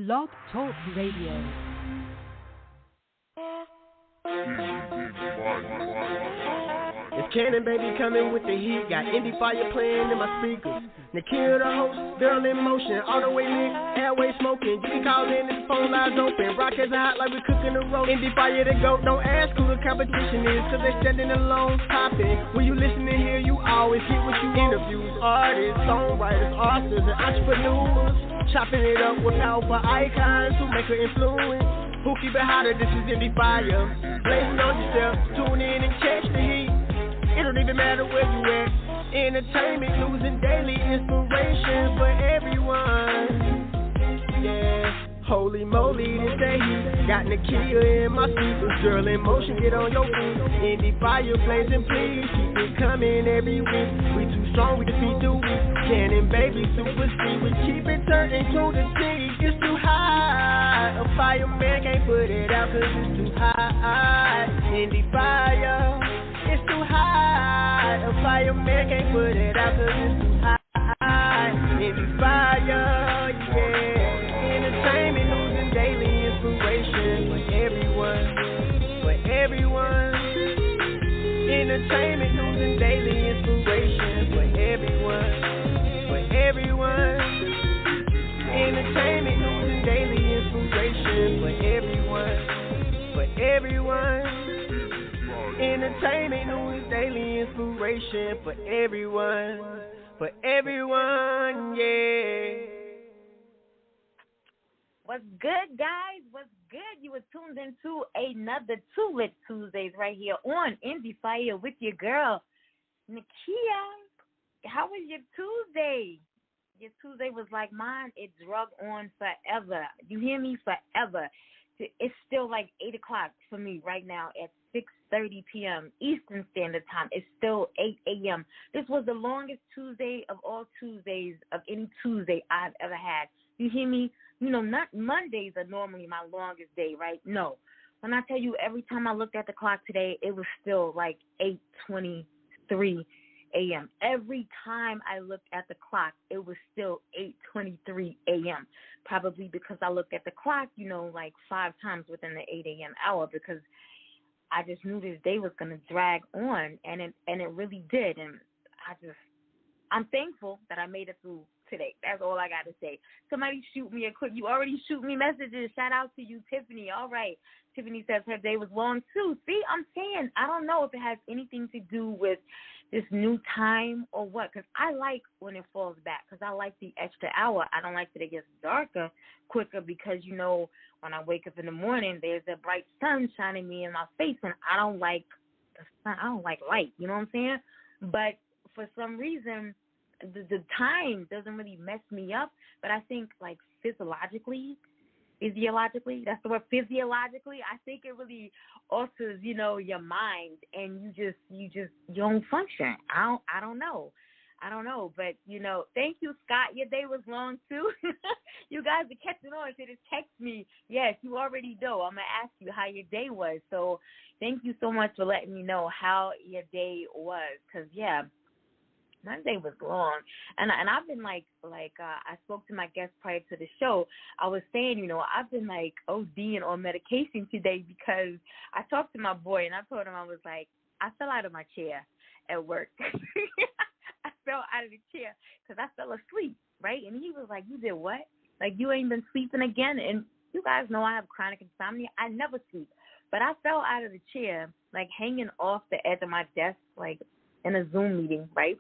Blog Talk Radio. It's Cannon Baby coming with the heat. Got Endie Fiya playing in my speakers. Keair the host, girl in motion, all the way lit, airway smoking. You can call in, this phone lines open. Rockets are hot like we cooking the roast. Endie Fiya the GOAT, don't ask who the competition is, cause they standing alone popping. When you listening here, you always get what you interviews. Artists, songwriters, authors, and entrepreneurs. Chopping it up with powerful icons who make an influence. Who keep it hotter, this is Endie Fiya. Blazing on yourself, tune in and catch the heat. It don't even matter where you at. Entertainment, news, and daily inspiration for everyone. Yeah, holy moly, this day heat. Got Keair in my speakers. Girl in motion, get on your feet. Endie Fiya blazing, please keep it coming every week. We too strong, we defeat the weak. Cannon Baby, super speed. We keep it turning to the sea. It's too high. A fireman can't put it out cause it's too high. Endie Fiya, it's too high. A fireman can't put it out cause it's too high. Endie Fiya, yeah. Entertainment, news, and daily inspiration for everyone. For everyone. Entertainment, news, and daily inspiration for everyone. For everyone. Entertainment, news, and daily inspiration for everyone. For everyone. Entertainment, news, daily inspiration for everyone. For everyone, yeah. What's good, guys? What's good? You were tuned into another Two Lit Tuesdays right here on Endie Fiya with your girl, Keair. How was your Tuesday? Your Tuesday was like mine. It drug on forever. You hear me? Forever. It's still like 8 o'clock for me right now at 6:30 p.m. Eastern Standard Time. It's still 8 a.m. This was the longest Tuesday of all Tuesdays of any Tuesday I've ever had. You hear me? You know, not Mondays are normally my longest day, right? No. When I tell you every time I looked at the clock today, it was still like 8:23 a.m. Every time I looked at the clock, it was still 8:23 a.m. Probably because I looked at the clock, you know, like 5 times within the 8 a.m. hour because I just knew this day was going to drag on, and it really did. And I'm thankful that I made it through today. That's all I got to say. Somebody shoot me a quick. You already shoot me messages. Shout out to you, Tiffany. All right. Tiffany says her day was long, too. See, I'm saying I don't know if it has anything to do with this new time or what, because I like when it falls back because I like the extra hour. I don't like that it gets darker quicker because, you know, when I wake up in the morning, there's a bright sun shining me in my face, and I don't like the sun. I don't like light. You know what I'm saying? But for some reason, the time doesn't really mess me up, but I think like physiologically, that's the word, physiologically, I think it really alters, you know, your mind, and you don't function. I don't know, but you know, thank you, Scott. Your day was long too. You guys are catching on. So just text me. Yes, you already know. I'm gonna ask you how your day was. So thank you so much for letting me know how your day was, because yeah. Monday was long, and I've been like I spoke to my guest prior to the show. I was saying, you know, I've been like ODing on medication today because I talked to my boy and I told him I was like, I fell out of my chair at work. I fell out of the chair because I fell asleep, right? And he was like, you did what? Like, you ain't been sleeping again? And you guys know I have chronic insomnia. I never sleep, but I fell out of the chair, like hanging off the edge of my desk, like in a Zoom meeting, right?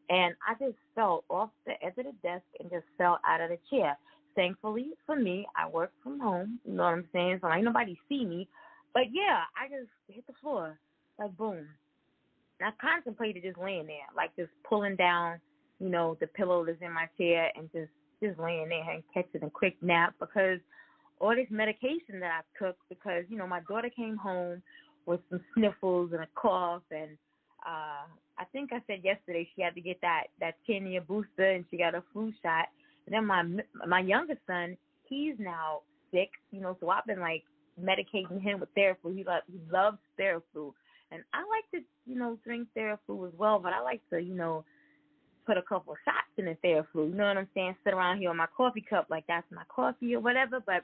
And I just fell off the edge of the desk and just fell out of the chair. Thankfully for me, I work from home. You know what I'm saying? So ain't nobody see me. But, yeah, I just hit the floor, like, boom. And I contemplated just laying there, like just pulling down, you know, the pillow that's in my chair and just laying there and catching a quick nap because all this medication that I took because, you know, my daughter came home with some sniffles and a cough and I think I said yesterday she had to get that 10-year booster and she got a flu shot. And then my youngest son, he's now sick, you know, so I've been like medicating him with Theraflu. He loves Theraflu. And I like to, you know, drink Theraflu as well, but I like to, you know, put a couple of shots in the Theraflu. You know what I'm saying? Sit around here on my coffee cup like that's my coffee or whatever. But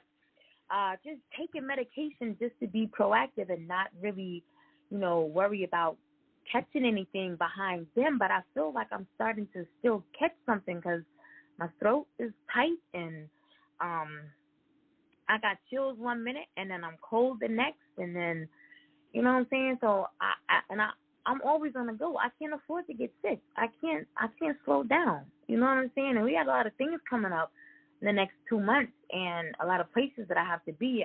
just taking medication just to be proactive and not really, worry about catching anything behind them. But I feel like I'm starting to still catch something because my throat is tight and I got chills 1 minute and then I'm cold the next, and then, you know what I'm saying? So I'm always on the go. I can't afford to get sick. I can't slow down. You know what I'm saying? And we got a lot of things coming up in the next 2 months and a lot of places that I have to be.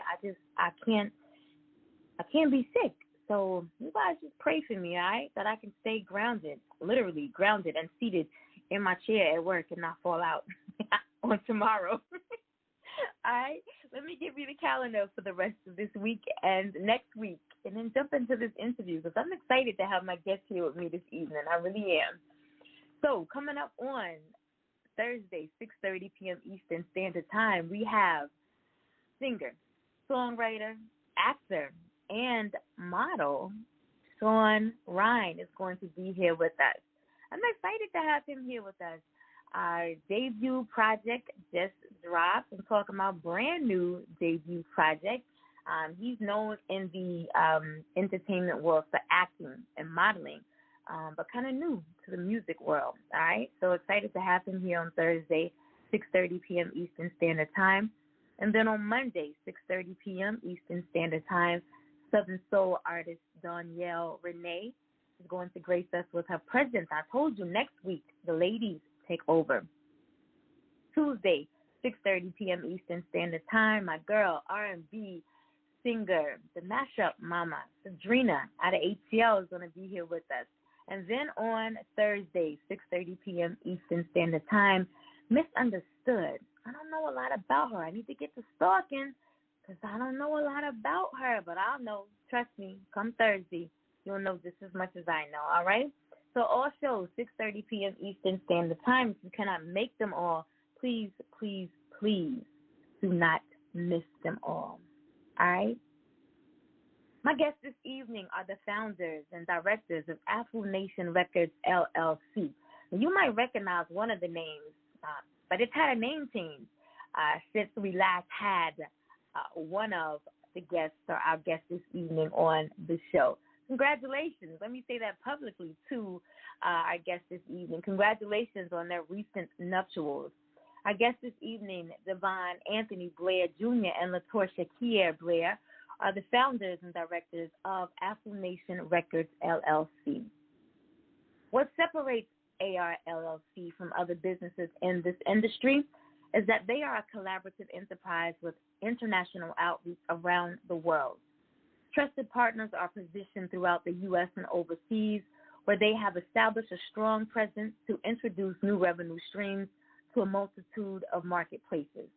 I can't be sick. So you guys just pray for me, all right? That I can stay grounded, literally grounded and seated in my chair at work and not fall out on tomorrow. All right? Let me give you the calendar for the rest of this week and next week, and then jump into this interview because I'm excited to have my guest here with me this evening. I really am. So coming up on Thursday, 6:30 p.m. Eastern Standard Time, we have singer, songwriter, actor, and model Sean Ryan is going to be here with us. I'm excited to have him here with us. Our debut project just dropped. I'm talking about brand new debut project. He's known in the entertainment world for acting and modeling, but kind of new to the music world. All right, so excited to have him here on Thursday, 6:30 p.m. Eastern Standard Time. And then on Monday, 6:30 p.m. Eastern Standard Time, Southern Soul artist Danielle Renee is going to grace us with her presence. I told you next week the ladies take over. Tuesday, 6:30 p.m. Eastern Standard Time, my girl, R&B singer, the mashup mama, Sadrina out of ATL is going to be here with us. And then on Thursday, 6:30 p.m. Eastern Standard Time, Misunderstood. I don't know a lot about her. I need to get to stalking because I don't know a lot about her, but I'll know. Trust me, come Thursday, you'll know just as much as I know, all right? So all shows, 6:30 p.m. Eastern Standard Time. If you cannot make them all, please, please, please do not miss them all. All right? My guests this evening are the founders and directors of AFUNATION Records, LLC. Now, you might recognize one of the names, but it's had a name change since we last had one of the guests or our guests this evening on the show. Congratulations. Let me say that publicly to our guests this evening. Congratulations on their recent nuptials. Our guests this evening, Devon Anthony Blair Jr. and Latorshia Keair Blair, are the founders and directors of AFUNATION Records, LLC. What separates AR LLC from other businesses in this industry is that they are a collaborative enterprise with international outreach around the world. Trusted partners are positioned throughout the U.S. and overseas, where they have established a strong presence to introduce new revenue streams to a multitude of marketplaces.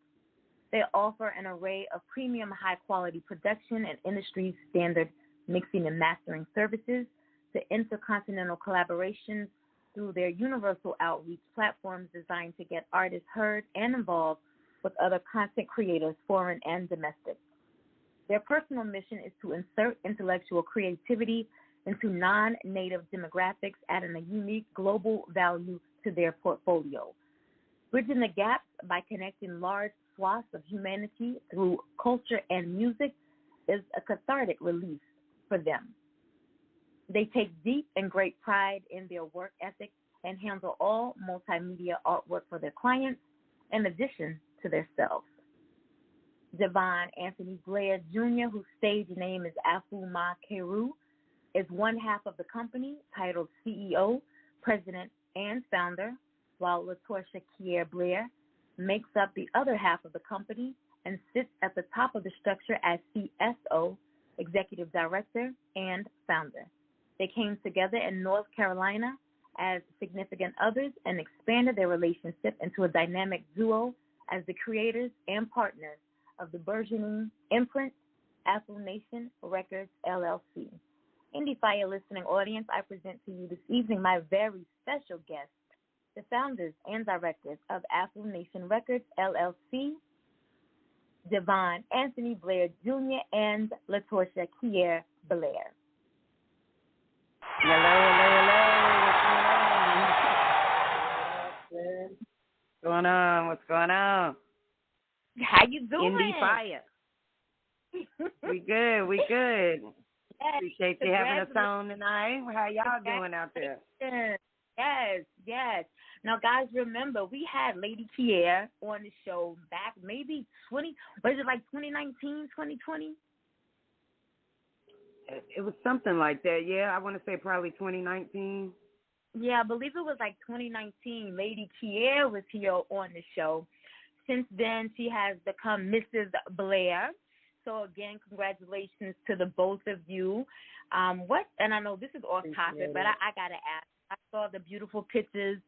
They offer an array of premium high-quality production and industry-standard mixing and mastering services to intercontinental collaborations through their universal outreach platforms designed to get artists heard and involved with other content creators, foreign and domestic. Their personal mission is to insert intellectual creativity into non-native demographics, adding a unique global value to their portfolio. Bridging the gaps by connecting large swaths of humanity through culture and music is a cathartic release for them. They take deep and great pride in their work ethic and handle all multimedia artwork for their clients in addition to themselves. Devon Anthony Blair Jr., whose stage name is Afu Ma Keru, is one half of the company, titled CEO, President, and Founder, while Latorshia Keair Blair makes up the other half of the company and sits at the top of the structure as CSO, Executive Director, and Founder. They came together in North Carolina as significant others and expanded their relationship into a dynamic duo as the creators and partners of the burgeoning imprint AFUNATION Records, LLC. Endie Fiya listening audience, I present to you this evening my very special guest, the founders and directors of AFUNATION Records, LLC, Devon Anthony Blair Jr. and Latorshia Keair Blair. Hello. What's going on? What's going on? How you doing? Endie Fiya. We good. We good. Yes, appreciate you having us on tonight. How y'all doing out there? Yes, yes. Now, guys, remember, we had Lady Keair on the show back maybe 2019, 2020? It was something like that, yeah. I want to say probably 2019. Yeah, I believe it was like 2019. Lady Keair was here on the show. Since then, she has become Mrs. Blair. So, again, congratulations to the both of you. And I know this is off topic, but I got to ask. I saw the beautiful pictures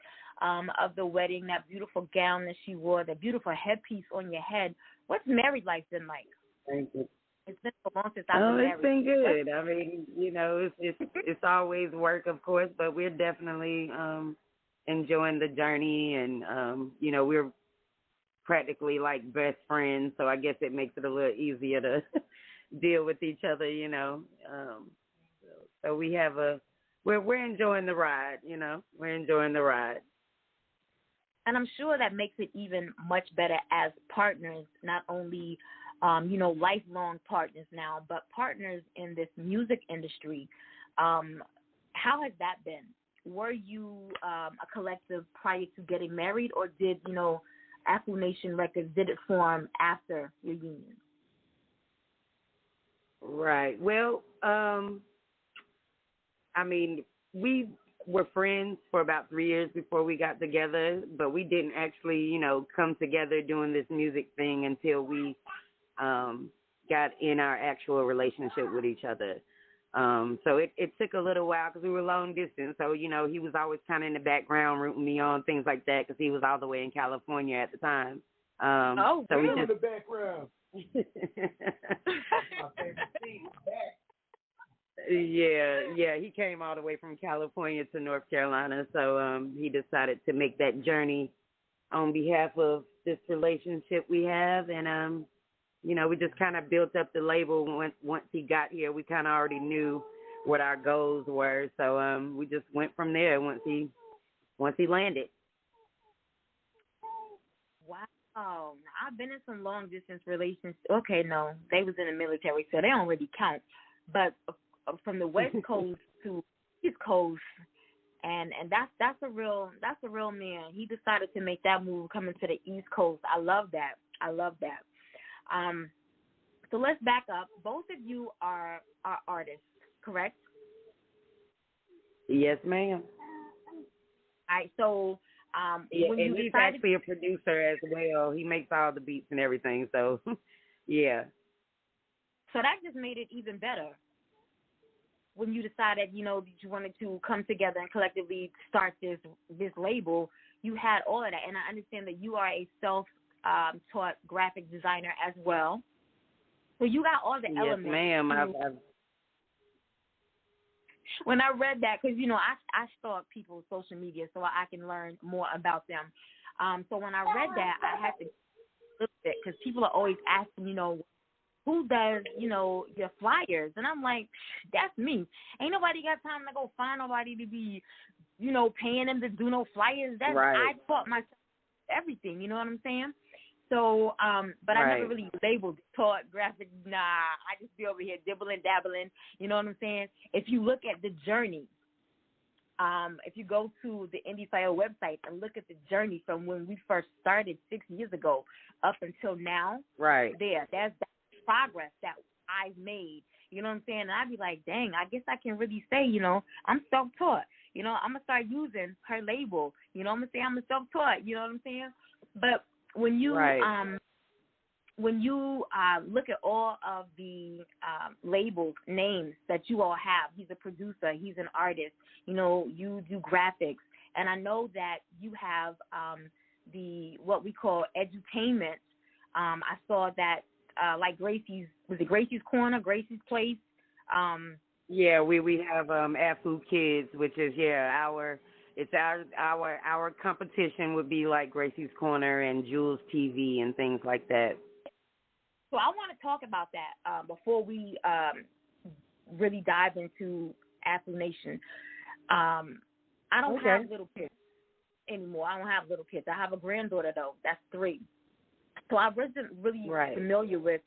of the wedding, that beautiful gown that she wore, the beautiful headpiece on your head. What's married life been like? Thank you. It's been so long since I've been married. It's been good. I mean, you know, it's always work, of course, but we're definitely enjoying the journey, and you know, we're practically like best friends, so I guess it makes it a little easier to deal with each other, you know. So we have we're enjoying the ride, you know. We're enjoying the ride. And I'm sure that makes it even much better as partners, not only you know, lifelong partners now, but partners in this music industry. How has that been? Were you a collective prior to getting married, or did, you know, AFUNATION Records, did it form after your union? Right. Well, I mean, we were friends for about 3 years before we got together, but we didn't actually, you know, come together doing this music thing until we got in our actual relationship with each other. So it took a little while because we were long distance. So, you know, he was always kind of in the background rooting me on, things like that, because he was all the way in California at the time. So we just in the background. Yeah, he came all the way from California to North Carolina. So he decided to make that journey on behalf of this relationship we have. And, you know, we just kind of built up the label. Once he got here, we kind of already knew what our goals were. So we just went from there once he landed. Wow. I've been in some long distance relationships. Okay, no, they was in the military, so they don't really count. But from the West Coast to East Coast, and that's a real man. He decided to make that move coming to the East Coast. I love that. So let's back up. Both of you are artists, correct? Yes, ma'am. All right. So when and he's actually a producer as well. He makes all the beats and everything. So, yeah. So that just made it even better. When you decided, you know, that you wanted to come together and collectively start this label, you had all of that. And I understand that you are a self-taught graphic designer as well. So you got all the elements. Yes, ma'am. When I read that, because, you know, I stalk people's social media so I can learn more about them. So when I read that, I had to look at it because people are always asking, you know, who does, you know, your flyers? And I'm like, that's me. Ain't nobody got time to go find nobody to be, you know, paying them to do no flyers. That's right. I taught myself everything, you know what I'm saying? So, but I never really labeled taught graphic. Nah, I just be over here dibbling, dabbling, you know what I'm saying? If you look at the journey, if you go to the Endie Fiya website and look at the journey from when we first started 6 years ago up until now, right there, that's progress that I've made, you know what I'm saying? And I'd be like, dang, I guess I can really say, you know, I'm self-taught. You know, I'm going to start using her label. You know, I'm going to say I'm a self-taught, you know what I'm saying? But when you look at all of the labeled names that you all have, he's a producer, he's an artist, you know, you do graphics, and I know that you have what we call edutainment. I saw that like Gracie's, was it Gracie's Corner, Gracie's Place? Yeah, we have AFU Kids, which is our competition would be like Gracie's Corner and Jules TV and things like that. So I want to talk about that before we really dive into AFUNATION. I don't have little kids. anymore. I don't have little kids. I have a granddaughter, though. That's 3. So I wasn't really familiar with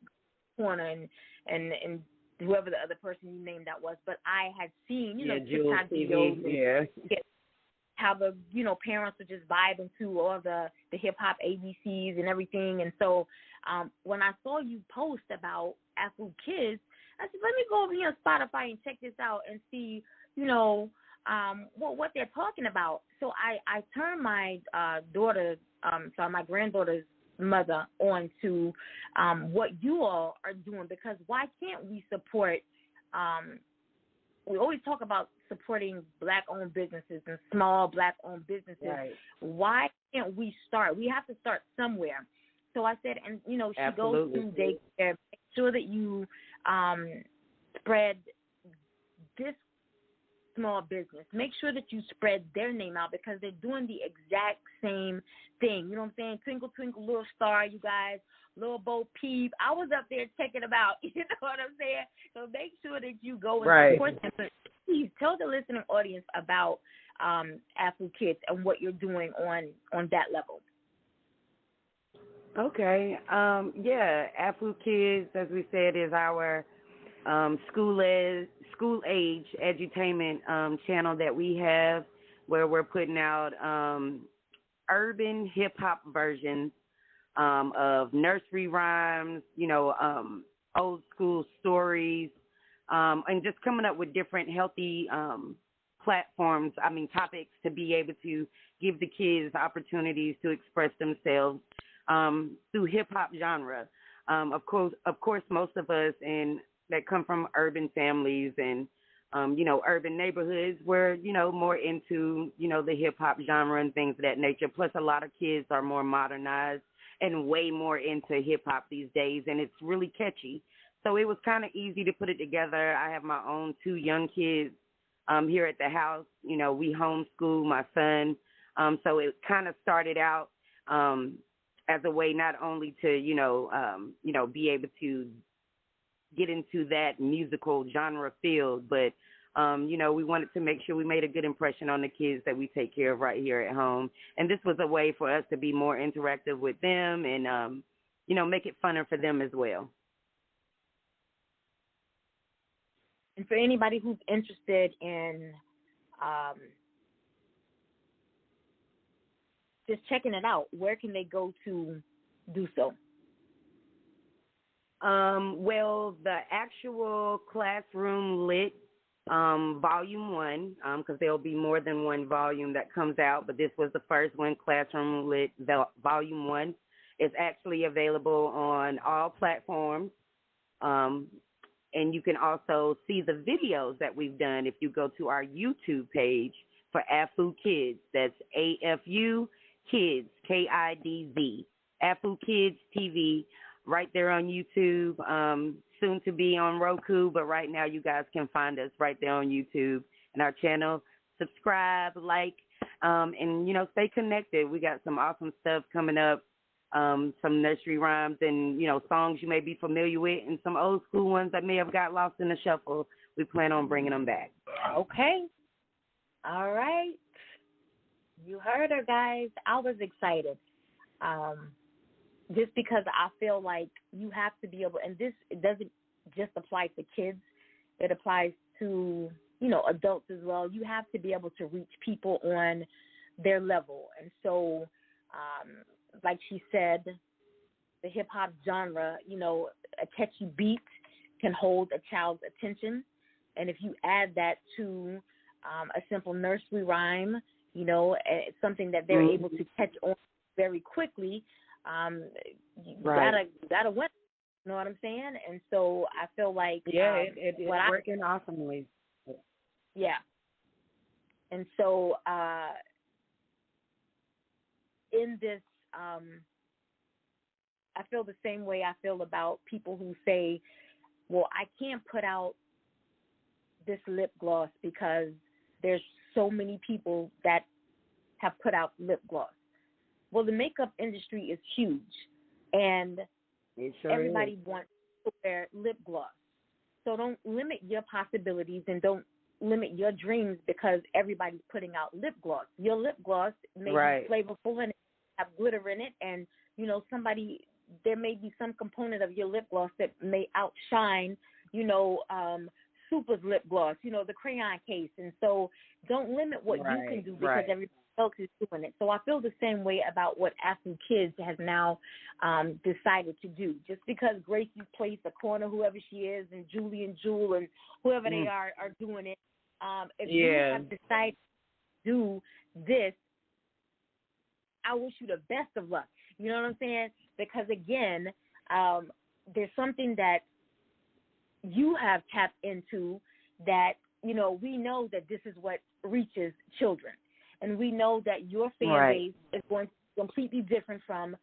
Corner and whoever the other person you named that was, but I had seen, TikTok videos, how the, parents would just vibe into all the hip-hop ABCs and everything. And so when I saw you post about Afro Kids, I said, let me go over here on Spotify and check this out and see, what they're talking about. So I turned my my granddaughter's mother on to what you all are doing, because why can't we support we always talk about supporting Black-owned businesses and small Black-owned businesses. Right. Why can't we start? We have to start somewhere. So I said, and, she goes to daycare. Make sure that you spread this small business. Make sure that you spread their name out, because they're doing the exact same thing. You know what I'm saying? Twinkle, twinkle, little star, you guys. Little Bo Peep. I was up there checking them out. You know what I'm saying? So make sure that you go and support them. But please tell the listening audience about Afro Kids and what you're doing on that level. Okay. Afro Kids, as we said, is our school age edutainment channel that we have, where we're putting out urban hip hop versions of nursery rhymes, old school stories, and just coming up with different healthy topics to be able to give the kids opportunities to express themselves through hip hop genre. Of course, most of us that come from urban families and urban neighborhoods, we're more into the hip hop genre and things of that nature. Plus, a lot of kids are more modernized and way more into hip-hop these days, and it's really catchy. So it was kind of easy to put it together. I have my own 2 young kids here at the house. We homeschool my son. So it kind of started out as a way not only to, be able to get into that musical genre field, but we wanted to make sure we made a good impression on the kids that we take care of right here at home. And this was a way for us to be more interactive with them and, make it funner for them as well. And for anybody who's interested in just checking it out, where can they go to do so? Well, the actual Classroom Lit Volume 1, because there'll be more than one volume that comes out, but this was the first one, Classroom Lit Volume 1. It's actually available on all platforms, and you can also see the videos that we've done if you go to our YouTube page for AFU Kids. That's AFU Kids, KIDZ, AFU Kids TV, right there on YouTube. Soon to be on Roku, but right now you guys can find us right there on YouTube and our channel. Subscribe, like, and, stay connected. We got some awesome stuff coming up, some nursery rhymes and, songs you may be familiar with, and some old school ones that may have got lost in the shuffle. We plan on bringing them back. Okay. All right. You heard her, guys. I was excited. Just because I feel like you have to be able, and it doesn't just apply to kids, it applies to, adults as well. You have to be able to reach people on their level. And so, like she said, the hip-hop genre, a catchy beat can hold a child's attention. And if you add that to a simple nursery rhyme, it's something that they're able to catch on very quickly, you gotta win. You know what I'm saying? And so I feel like it's working awesomely. Yeah. And so in this, I feel the same way I feel about people who say, well, I can't put out this lip gloss because there's so many people that have put out lip gloss. Well, the makeup industry is huge, and everybody wants to wear lip gloss. So don't limit your possibilities, and don't limit your dreams because everybody's putting out lip gloss. Your lip gloss may be flavorful and have glitter in it, and there may be some component of your lip gloss that may outshine, Super's lip gloss, the crayon case. And so don't limit what you can do because everybody else is doing it. So I feel the same way about what Afro Kids has now decided to do. Just because Gracie's Place, the corner, whoever she is, and Julie and Jewel and whoever they are doing it, if you have decided to do this, I wish you the best of luck. You know what I'm saying? Because, again, there's something that you have tapped into that, we know that this is what reaches children. And we know that your fan base is going to be completely different from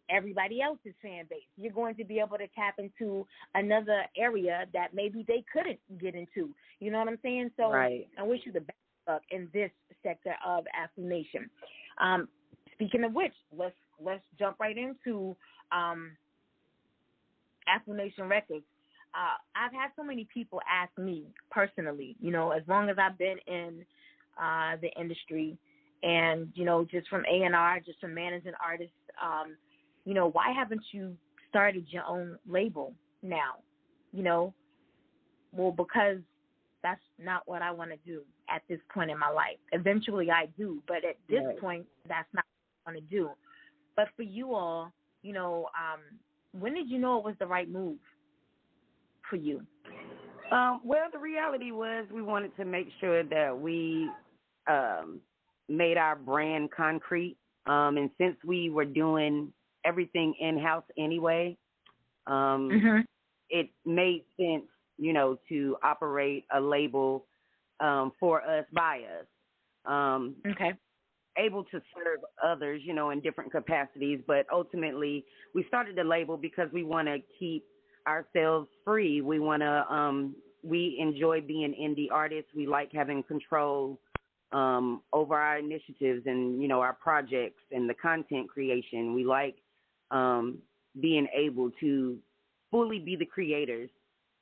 everybody else's fan base. You're going to be able to tap into another area that maybe they couldn't get into. You know what I'm saying? So I wish you the best of luck in this sector of AFUNATION. Speaking of which, let's jump right into AFUNATION Records. I've had so many people ask me personally, as long as I've been in the industry and, just from A&R, just from managing artists, why haven't you started your own label now? Well, because that's not what I want to do at this point in my life. Eventually I do, but at this point, that's not what I want to do. But for you all, when did you know it was the right move for you? Well, the reality was we wanted to make sure that we made our brand concrete. And since we were doing everything in-house anyway, it made sense, to operate a label for us, by us. Able to serve others, in different capacities. But ultimately, we started the label because we want to keep ourselves free. We want to, we enjoy being indie artists. We like having control over our initiatives and, our projects and the content creation. We like being able to fully be the creators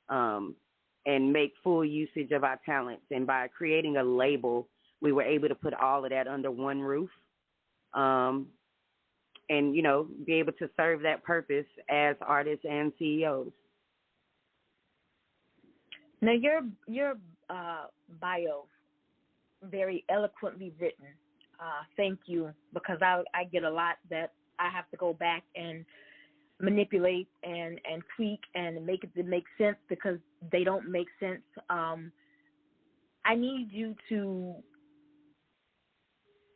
and make full usage of our talents. And by creating a label, we were able to put all of that under one roof and, be able to serve that purpose as artists and CEOs. Now, your bio, very eloquently written. Thank you, because I get a lot that I have to go back and manipulate and tweak and make it to make sense because they don't make sense. I need you to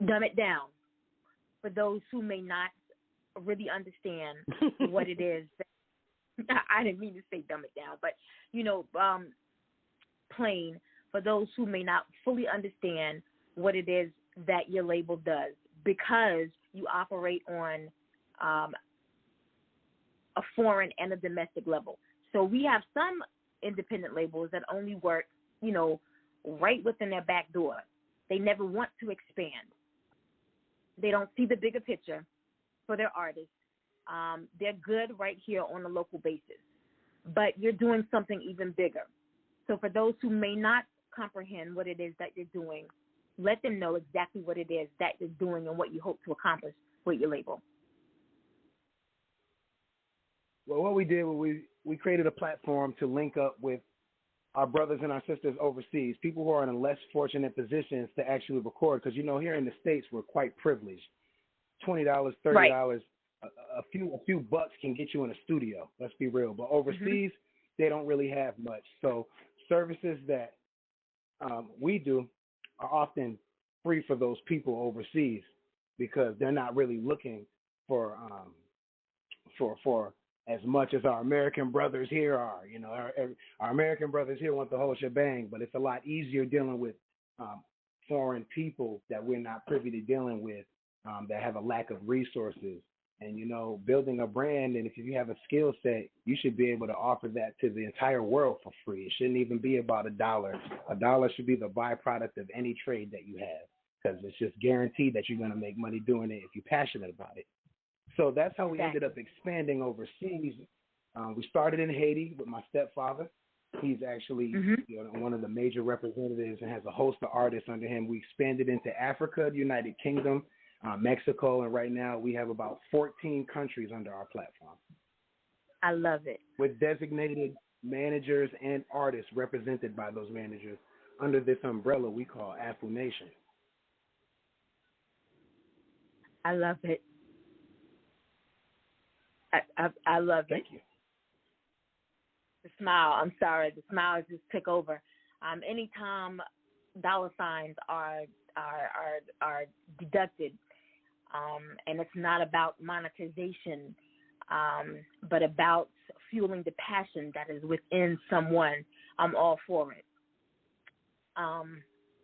dumb it down for those who may not really understand what it is. I didn't mean to say dumb it down, but, plain for those who may not fully understand what it is that your label does, because you operate on a foreign and a domestic level. So we have some independent labels that only work, right within their back door. They never want to expand. They don't see the bigger picture for their artists. They're good right here on a local basis. But you're doing something even bigger. So for those who may not comprehend what it is that you're doing, let them know exactly what it is that you're doing and what you hope to accomplish with your label. Well, what we did was we created a platform to link up with our brothers and our sisters overseas, people who are in less fortunate positions to actually record. Because, here in the States, we're quite privileged. $20, $30, right. a few bucks can get you in a studio. Let's be real. But overseas, they don't really have much. So services that we do are often free for those people overseas because they're not really looking for as much as our American brothers here are. Our American brothers here want the whole shebang, but it's a lot easier dealing with foreign people that we're not privy to dealing with that have a lack of resources. And, building a brand, and if you have a skill set, you should be able to offer that to the entire world for free. It shouldn't even be about $1. $1 should be the byproduct of any trade that you have, because it's just guaranteed that you're going to make money doing it if you're passionate about it. So that's how we ended up expanding overseas. We started in Haiti with my stepfather. He's actually one of the major representatives and has a host of artists under him. We expanded into Africa, the United Kingdom, Mexico, and right now we have about 14 countries under our platform. I love it. With designated managers and artists represented by those managers under this umbrella we call AFUNATION. I love it. I love it. Thank you. The smile. I'm sorry. The smile just took over. Anytime dollar signs are deducted, and it's not about monetization, but about fueling the passion that is within someone, I'm all for it.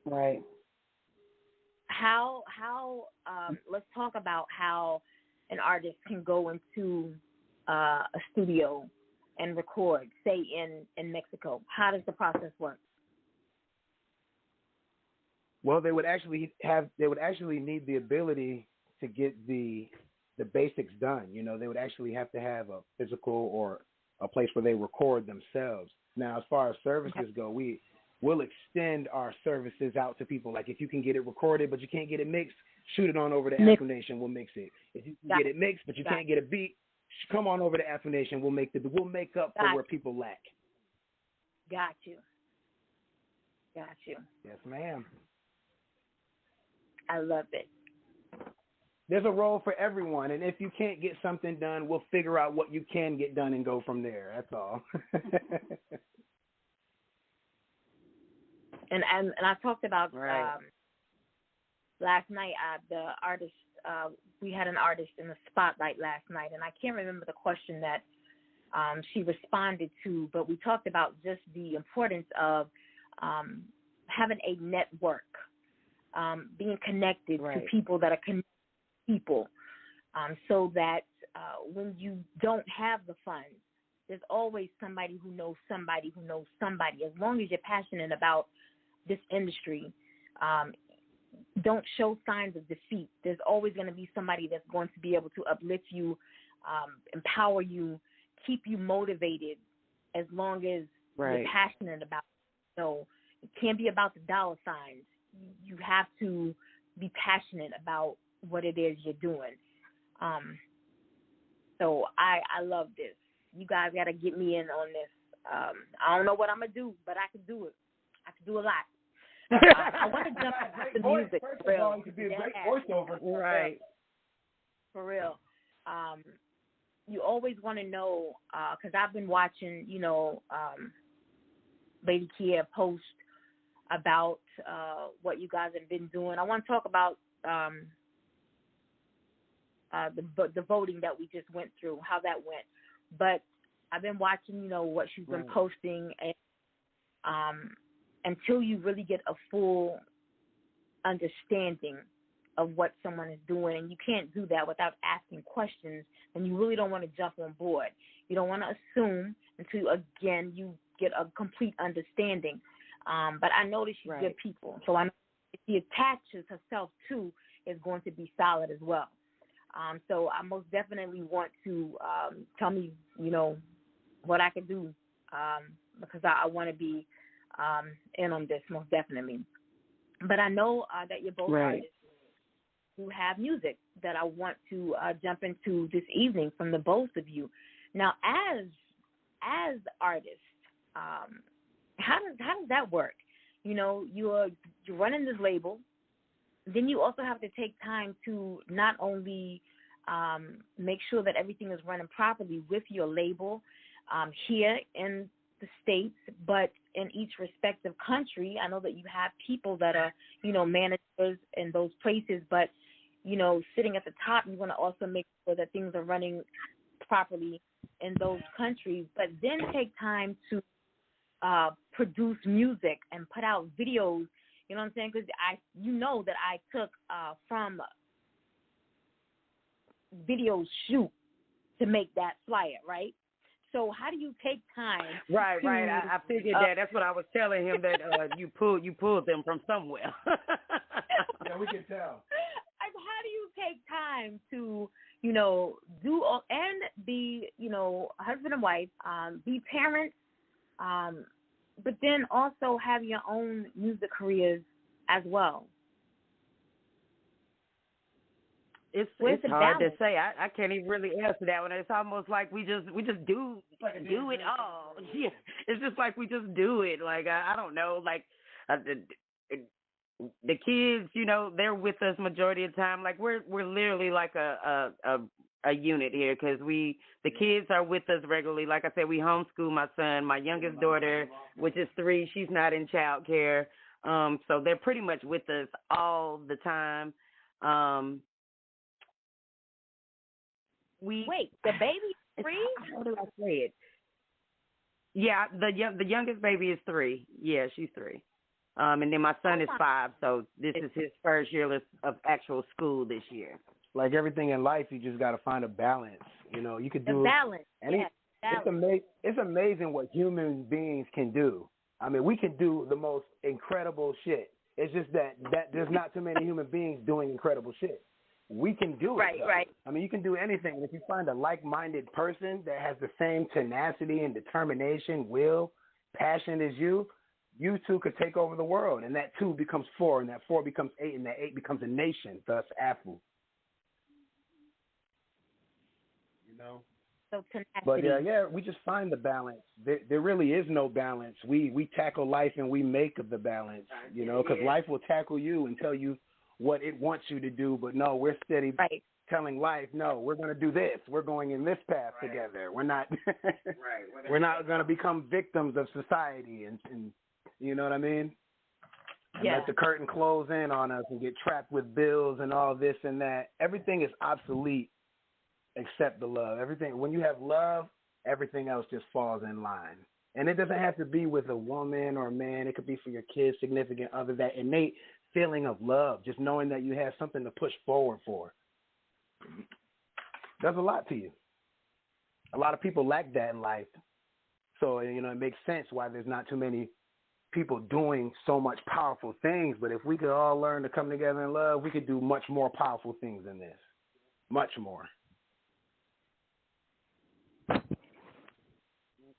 Right. How let's talk about how an artist can go into a studio and record, say in Mexico. How does the process work? Well, they would actually need the ability to get the basics done. You know, they would actually have to have a physical or a place where they record themselves. Now, as far as services go, we'll extend our services out to people. Like if you can get it recorded but you can't get it mixed, shoot it on over to AFUNATION. We'll mix it. If you can get it mixed but you can't get a beat, come on over to AFUNATION. We'll make up for where people lack. Got you. Yes, ma'am. I love it. There's a role for everyone, and if you can't get something done, we'll figure out what you can get done and go from there. That's all. And I talked about last night. The artist, we had an artist in the spotlight last night, and I can't remember the question that she responded to, but we talked about just the importance of having a network, being connected to people that are connected to people, so that when you don't have the funds, there's always somebody who knows somebody who knows somebody. As long as you're passionate about this industry, don't show signs of defeat. There's always going to be somebody that's going to be able to uplift you, empower you, keep you motivated, as long as you're passionate about it. So it can't be about the dollar signs. You have to be passionate about what it is you're doing. So I love this. You guys got to get me in on this. I don't know what I'm going to do, but I can do it. I can do a lot. I want to jump into the music. First of all, you could be a great voiceover. Right. For real. You always want to know, because I've been watching, Lady Keair post about what you guys have been doing. I want to talk about the voting that we just went through, how that went. But I've been watching, what she's been posting, and until you really get a full understanding of what someone is doing, and you can't do that without asking questions, and you really don't want to jump on board. You don't want to assume until, again, you get a complete understanding. But I know that she's good people, so I know if she attaches herself to, is going to be solid as well. So I most definitely want to tell me, what I can do, because I want to be in on this, most definitely. But I know that you're both artists who have music that I want to jump into this evening from the both of you. Now, as artists, how does that work? You're running this label. Then you also have to take time to not only make sure that everything is running properly with your label here in the States, but in each respective country. I know that you have people that are, managers in those places, but, sitting at the top, you want to also make sure that things are running properly in those countries, but then take time to produce music and put out videos. You know what I'm saying? Because that I took from video shoot to make that flyer, right? So how do you take time? Right. I figured that. That's what I was telling him, that you pulled them from somewhere. Yeah, we can tell. How do you take time to, do and be, husband and wife, be parents, but then also have your own music careers as well. It's hard to say. I can't even really answer that one. It's almost like we just do it all. Yeah, it's just like we just do it. Like I don't know. Like the kids, you know, they're with us majority of the time. Like we're literally like a unit here because the kids are with us regularly. Like I said, we homeschool my son. My youngest daughter, which is 3, she's not in child care. So they're pretty much with us all the time. Wait, the baby is 3? How do I say it? Yeah, the youngest baby is 3. Yeah, she's 3. And then my son is 5. So this is his first year of actual school this year. Like everything in life, you just got to find a balance. You know, you could do balance. Yes, balance. It's amazing what human beings can do. I mean, we can do the most incredible shit. It's just that there's not too many human beings doing incredible shit. We can do it. Right. I mean, you can do anything. And if you find a like-minded person that has the same tenacity and determination, will, passion as you two could take over the world. And that 2 becomes 4, and that 4 becomes 8, and that 8 becomes a nation, thus AFU. You know? So tenacity. But yeah, we just find the balance. There really is no balance. We tackle life and we make of the balance, you know, because life will tackle you and tell you what it wants you to do, but no, we're steady telling life, no, we're going to do this. We're going in this path together. We're not we're not going to become victims of society and you know what I mean? And let the curtain close in on us and get trapped with bills and all this and that. Everything is obsolete except the love. Everything, when you have love, everything else just falls in line. And it doesn't have to be with a woman or a man. It could be for your kids, significant other, that innate feeling of love, just knowing that you have something to push forward for. Does a lot to you. A lot of people lack that in life. So, you know, it makes sense why there's not too many people doing so much powerful things. But if we could all learn to come together in love, we could do much more powerful things than this. Much more.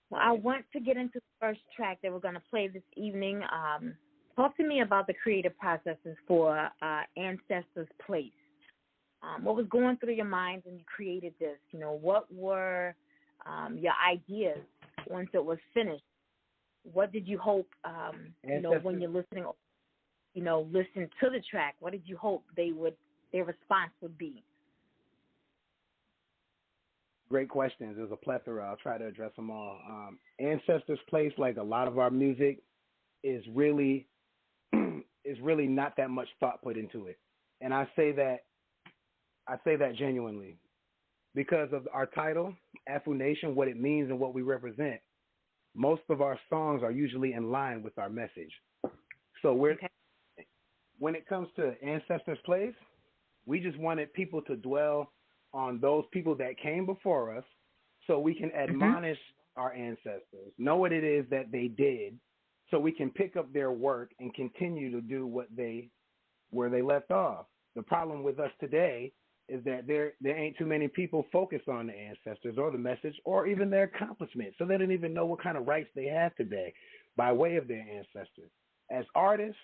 Well, I want to get into the first track that we're going to play this evening. Talk to me about the creative processes for Ancestors Place. What was going through your minds when you created this? You know, what were your ideas once it was finished? What did you hope, you know, when you're listening, you know, listen to the track? What did you hope their response would be? Great questions. There's a plethora. I'll try to address them all. Ancestors Place, like a lot of our music, is really not that much thought put into it. And I say that genuinely because of our title, AFUNATION, what it means and what we represent. Most of our songs are usually in line with our message. So when it comes to Ancestors Place, we just wanted people to dwell on those people that came before us so we can admonish our ancestors, know what it is that they did, so we can pick up their work and continue to do where they left off. The problem with us today is that there ain't too many people focused on the ancestors or the message or even their accomplishments, so they don't even know what kind of rights they have today by way of their ancestors. As artists,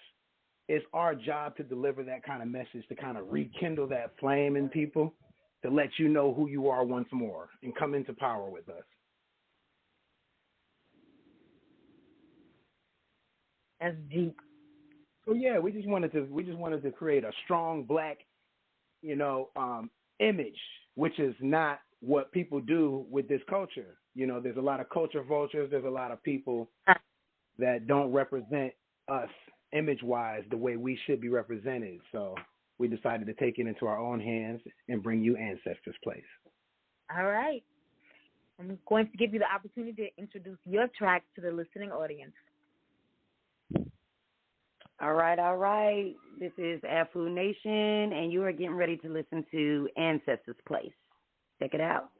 it's our job to deliver that kind of message, to kind of rekindle that flame in people, to let you know who you are once more and come into power with us. That's deep. So yeah, we just wanted to create a strong black, image, which is not what people do with this culture. You know, there's a lot of culture vultures. There's a lot of people that don't represent us image-wise the way we should be represented. So we decided to take it into our own hands and bring you Ancestors Place. All right. I'm going to give you the opportunity to introduce your track to the listening audience. All right. This is AFUNATION, and you are getting ready to listen to Ancestors Place. Check it out.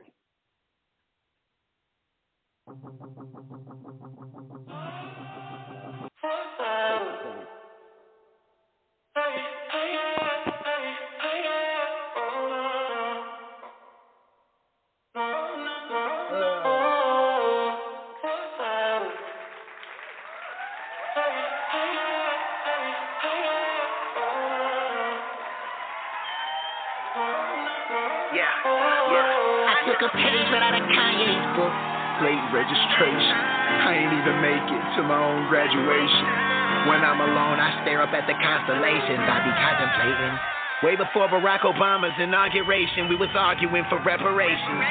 a page without a Kanye's book. Late registration, I ain't even make it to my own graduation. When I'm alone, I stare up at the constellations. I be contemplating. Way before Barack Obama's inauguration, we was arguing for reparations.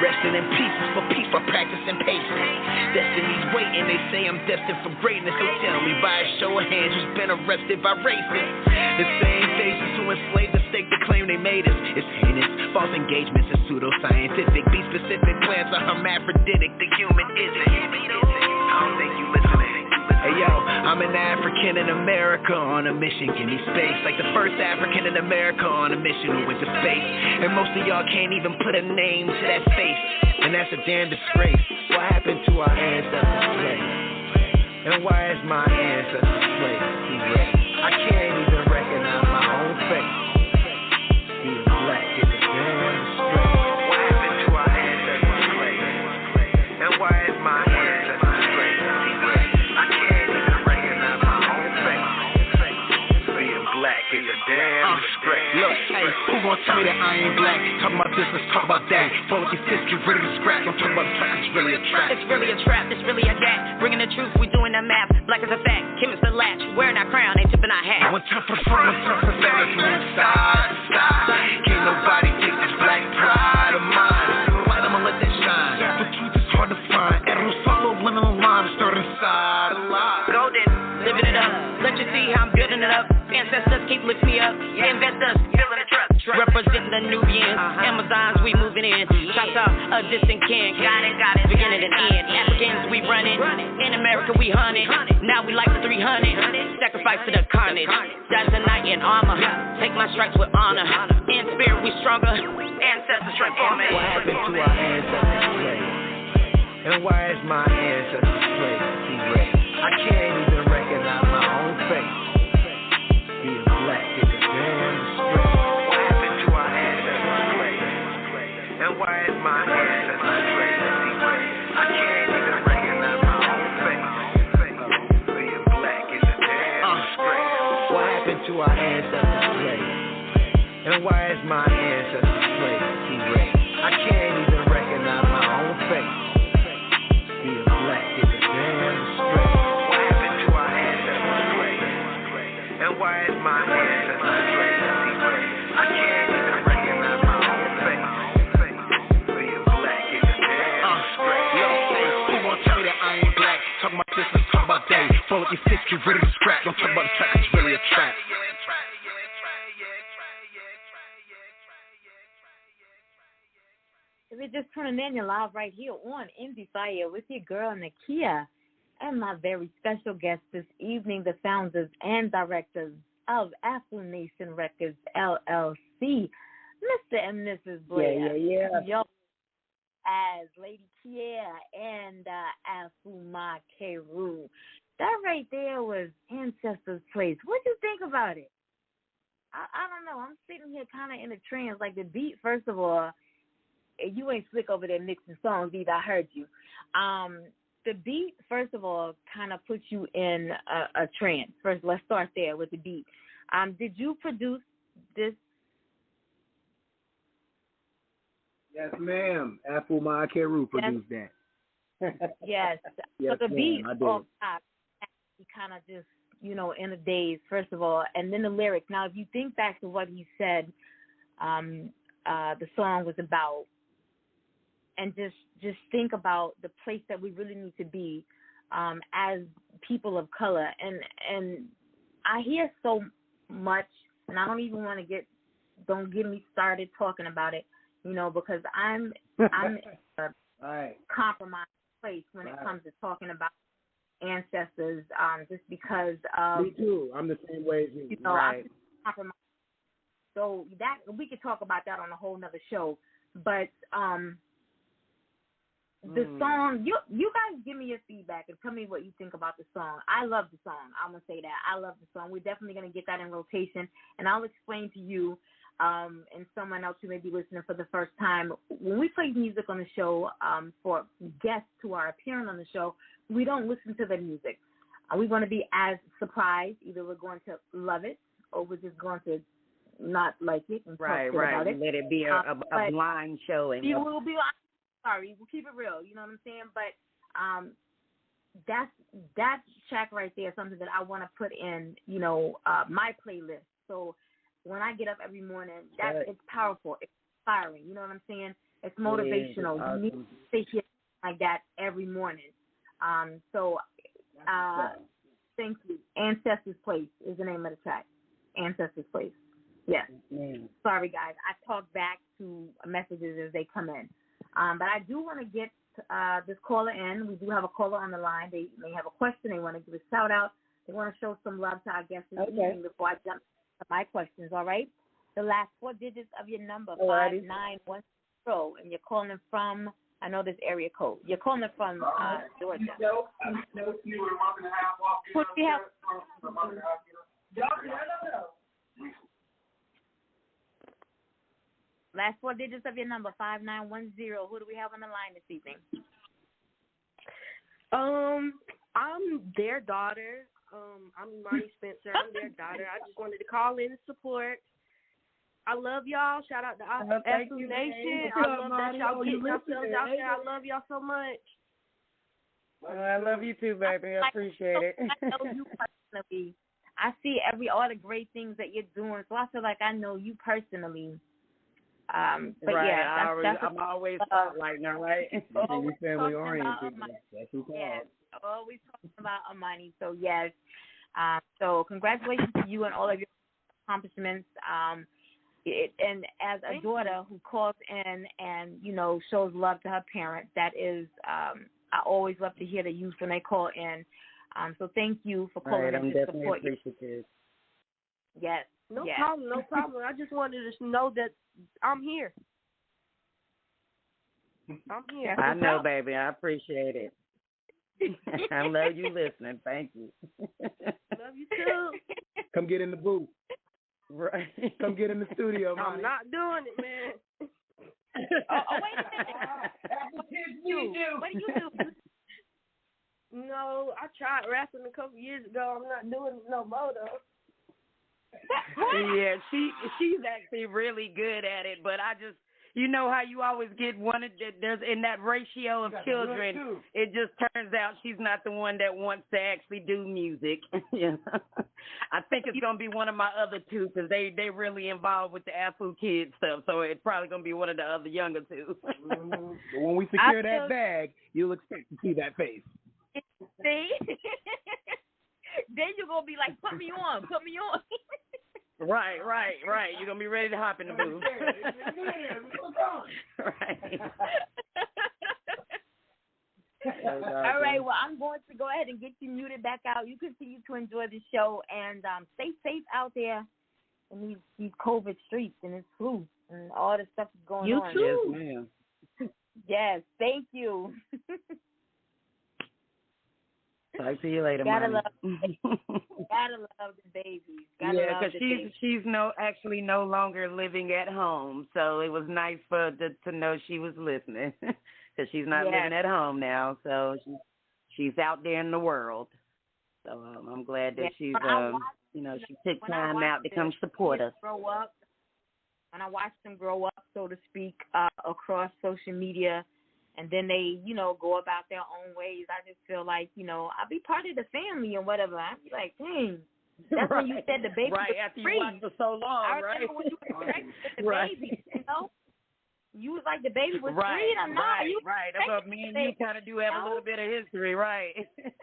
Resting in pieces for peace while practicing patience. Destiny's waiting, they say I'm destined for greatness. So tell me by a show of hands who's been arrested by racists. The same faces who enslaved the stake the claim they made us. It's heinous, false engagements is pseudoscientific. Be specific, plants are hermaphroditic, the human isn't. I don't think you listening. Hey yo, I'm an African in America on a mission, give me space. Like the first African in America on a mission who went to space. And most of y'all can't even put a name to that face. And that's a damn disgrace. What happened to our ancestors' place? And why is my ancestors' place erased? I can't even recognize my own face. Being black is a damn disgrace. What happened to our ancestors' place? And why is my ancestors' place erased? It's a damn disgrace. Look, hey, who gon' tell me that I ain't black? Talking about this, let's talk about that. Fold your fist, get rid of the scratch. I'm talking about the track, it's really a trap. It's really a trap, it's really a gap. Bringing the truth, we doing the map. Black is a fact, Kim is the latch. Wearing our crown, ain't tipping our hat. One time for the front, one time for the back. Let's move side to side. Can't nobody take this black pride of mine. Light, I'ma let that shine. The truth is hard to find. Arrows follow, lemon line, start inside a lot. Golden, living it up. Let you see how I'm building it up. Ancestors keep lifting me up. Investors filling the truck. Representing the Nubians. Amazons, we moving in. Choctaw, a distant kin. Got it. Beginning and end. Africans, we running. In America, we hunting. Now we like the 300. Sacrifice to the carnage. Died tonight in armor. Take my stripes with honor. In spirit, we stronger. Ancestors transforming. What happened to our ancestors' place? And why is my ancestors' place erased? I can't even recognize my own face. Being black is a damn disgrace. What happened to our ancestors' place? And why is my ancestors' place erased? I can't even recognize my own face. Being black is a damn disgrace. What happened to our ancestors' place? And why is my ancestors' place erased? I can't even recognize my own face. Being black is a damn disgrace. And why is my ancestors' place erased? I can't even recognize my own face. Being black is a damn disgrace. Yo, who gon' tell me that I ain't black? Talking about this, let's talk about that. Fold up your fist, get rid of the scratch. Don't talk about the track, it's really a trap. If you're just tuning in, you're live right here on Endie Fiya with your girl, Keair, and my very special guest this evening, the founders and directors of AFUNATION Records, LLC, Mr. and Mrs. Blair. Yeah. Yo, as Lady Keair and AFUNATION. That right there was Ancestors' Place. What do you think about it? I don't know. I'm sitting here kind of in a trance. Like the beat, first of all, you ain't slick over there mixing songs either. I heard you. The beat, first of all, kind of puts you in a trance. First, let's start there with the beat. Did you produce this? Yes, ma'am. AFUNATION produced that. Yes. Yes, so the beat, I did. He kind of just, in a daze, first of all, and then the lyrics. Now, if you think back to what he said, the song was about, and just think about the place that we really need to be as people of color. And I hear so much, and I don't even want to don't get me started talking about it, because I'm in a compromised place when it comes to talking about ancestors, just because of... Me too. I'm the same way as you. I'm compromised. So that we could talk about that on a whole nother show. But the song, you guys give me your feedback and tell me what you think about the song. I love the song. I'm going to say that. I love the song. We're definitely going to get that in rotation. And I'll explain to you and someone else who may be listening for the first time. When we play music on the show for guests who are appearing on the show, we don't listen to the music. We want to be as surprised. Either we're going to love it or we're just going to not like it and right, talk about it. Let it be a blind showing. We will be sorry, we'll keep it real. You know what I'm saying? But that track right there is something that I want to put in, my playlist. So when I get up every morning, it's powerful, it's inspiring. You know what I'm saying? It's motivational. Yeah, awesome. You need to stay here like that every morning. Thank you. Ancestors Place is the name of the track. Ancestors Place. Yes. Sorry, guys. I talk back to messages as they come in. But I do want to get this caller in. We do have a caller on the line. They may have a question. They want to give a shout out. They want to show some love to our guests this evening before I jump to my questions. All right. The last 4 digits of your number, 5910, and you're calling from. I know this area code. You're calling from Georgia. What do you have? Last 4 digits of your number, 5910. Who do we have on the line this evening? I'm their daughter. I'm Monty Spencer. I'm their daughter. I just wanted to call in and support. I love y'all. Shout out to AFUNATION. I love that y'all get yourselves out there. I love y'all so much. I love you too, baby. I appreciate it. I know you personally. I see all the great things that you're doing, so I feel like I know you personally. But right, yeah, I'm always spotlighting her, right? You family oriented. Yes, always talking about Amani. So yes, so congratulations to you and all of your accomplishments. And as a daughter who calls in and shows love to her parent, that is, I always love to hear the youth when they call in. So thank you for calling in to support you. Appreciative. Yes. No problem. I just wanted to know that I'm here. I know, baby. I appreciate it. I love you listening. Thank you. Love you too. Come get in the booth. Right. Come get in the studio, man. I'm not doing it, man. Wait a minute. What do you do? No, I tried rapping a couple years ago. I'm not doing it no more, though. Yeah, she's actually really good at it, but I just, how you always get there's in that ratio of children, it just turns out she's not the one that wants to actually do music. I think it's going to be one of my other two because they really involved with the Afu kids stuff, so it's probably going to be one of the other younger two. But when we secure that bag, you'll expect to see that face. See? Then you're going to be like, put me on. Right. You're going to be ready to hop in the booth. Right. All right, well, I'm going to go ahead and get you muted back out. You continue to enjoy the show and stay safe out there in these COVID streets and this flu and all the stuff that's going on. You too. Yes, ma'am. Yes, thank you. Talk to you later, Gotta Mommy. Gotta love the babies. Because she's actually no longer living at home, so it was nice to know she was listening. Because she's not living at home now, so she's out there in the world. So I'm glad that she's she took time out to come support us. Grow up, and I watched them grow up, so to speak, across social media. And then they, go about their own ways. I just feel like, I'll be part of the family and whatever. I'll be like, dang, that's when you said the baby was after free. You watched for so long, I remember when you were pregnant with the baby, You was like, the baby was free. I'm not. Right. That's what me and you kind of do have a little bit of history, right?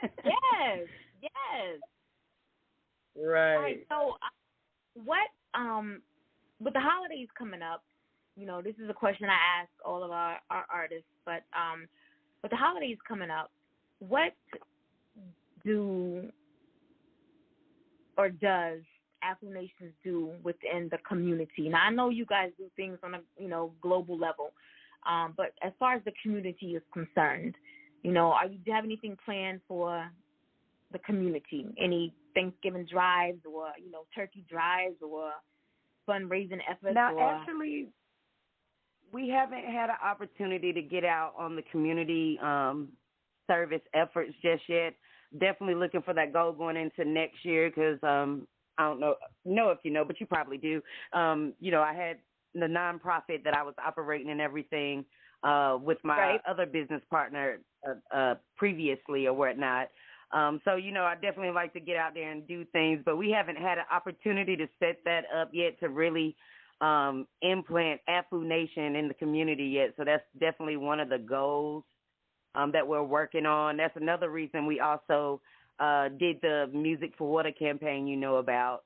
Yes. Right. All right. So, what, with the holidays coming up, this is a question I ask all of our artists, but with the holidays coming up, what does AFUNATION do within the community? Now, I know you guys do things on a global level, but as far as the community is concerned, do you have anything planned for the community? Any Thanksgiving drives or turkey drives or fundraising efforts? Now, actually, we haven't had an opportunity to get out on the community service efforts just yet. Definitely looking for that goal going into next year because I don't know if you know, but you probably do. I had the nonprofit that I was operating and everything with my other business partner previously or whatnot. So, I definitely like to get out there and do things, but we haven't had an opportunity to set that up yet to really implant AFUNATION in the community yet. So that's definitely one of the goals that we're working on. That's another reason we also did the Music for Water campaign about,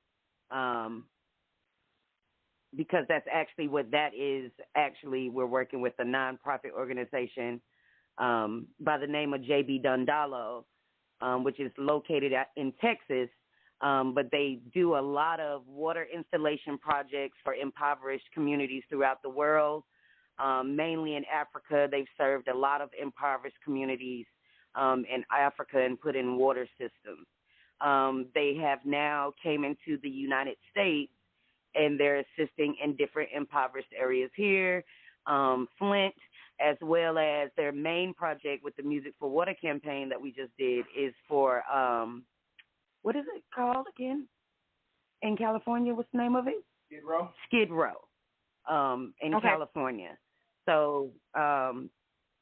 because that's actually what that is. Actually, we're working with a nonprofit organization by the name of JB Dundalo, which is located in Texas, but they do a lot of water installation projects for impoverished communities throughout the world, mainly in Africa. They've served a lot of impoverished communities in Africa and put in water systems. They have now came into the United States, and they're assisting in different impoverished areas here, Flint, as well as their main project with the Music for Water campaign that we just did is for, what is it called again? In California, what's the name of it? Skid Row. Skid Row, in California. So,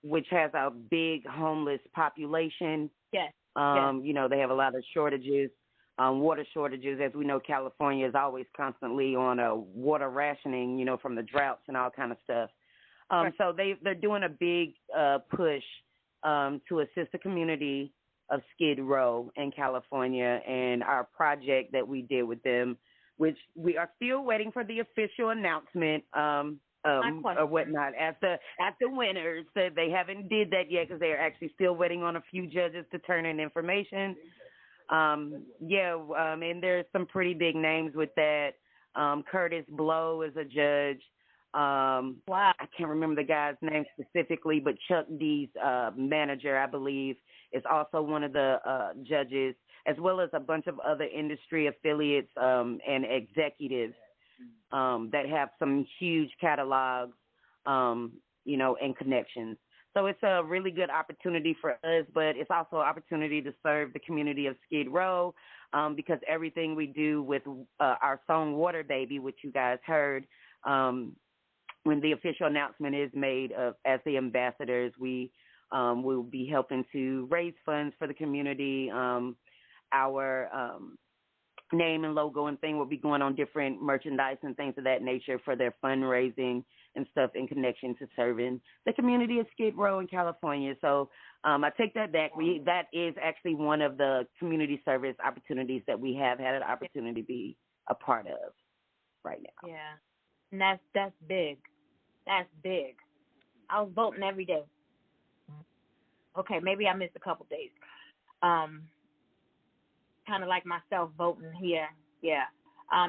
which has a big homeless population. Yes. They have a lot of shortages, water shortages. As we know, California is always constantly on a water rationing, from the droughts and all kind of stuff. So they're doing a big push to assist the community of Skid Row in California, and our project that we did with them, which we are still waiting for the official announcement or whatnot as the winners. So they haven't did that yet because they're actually still waiting on a few judges to turn in information. And there's some pretty big names with that. Curtis Blow is a judge. Wow. I can't remember the guy's name specifically, but Chuck D's manager, I believe, is also one of the judges, as well as a bunch of other industry affiliates and executives that have some huge catalogs, and connections. So it's a really good opportunity for us, but it's also an opportunity to serve the community of Skid Row because everything we do with our song Water Baby, which you guys heard, when the official announcement is made as the ambassadors, we will be helping to raise funds for the community. Our name and logo and thing will be going on different merchandise and things of that nature for their fundraising and stuff in connection to serving the community of Skid Row in California. So I take that back. That is actually one of the community service opportunities that we have had an opportunity to be a part of right now. Yeah, and that's big. That's big. I was voting every day. Okay, maybe I missed a couple days. Kind of like myself voting here. Yeah.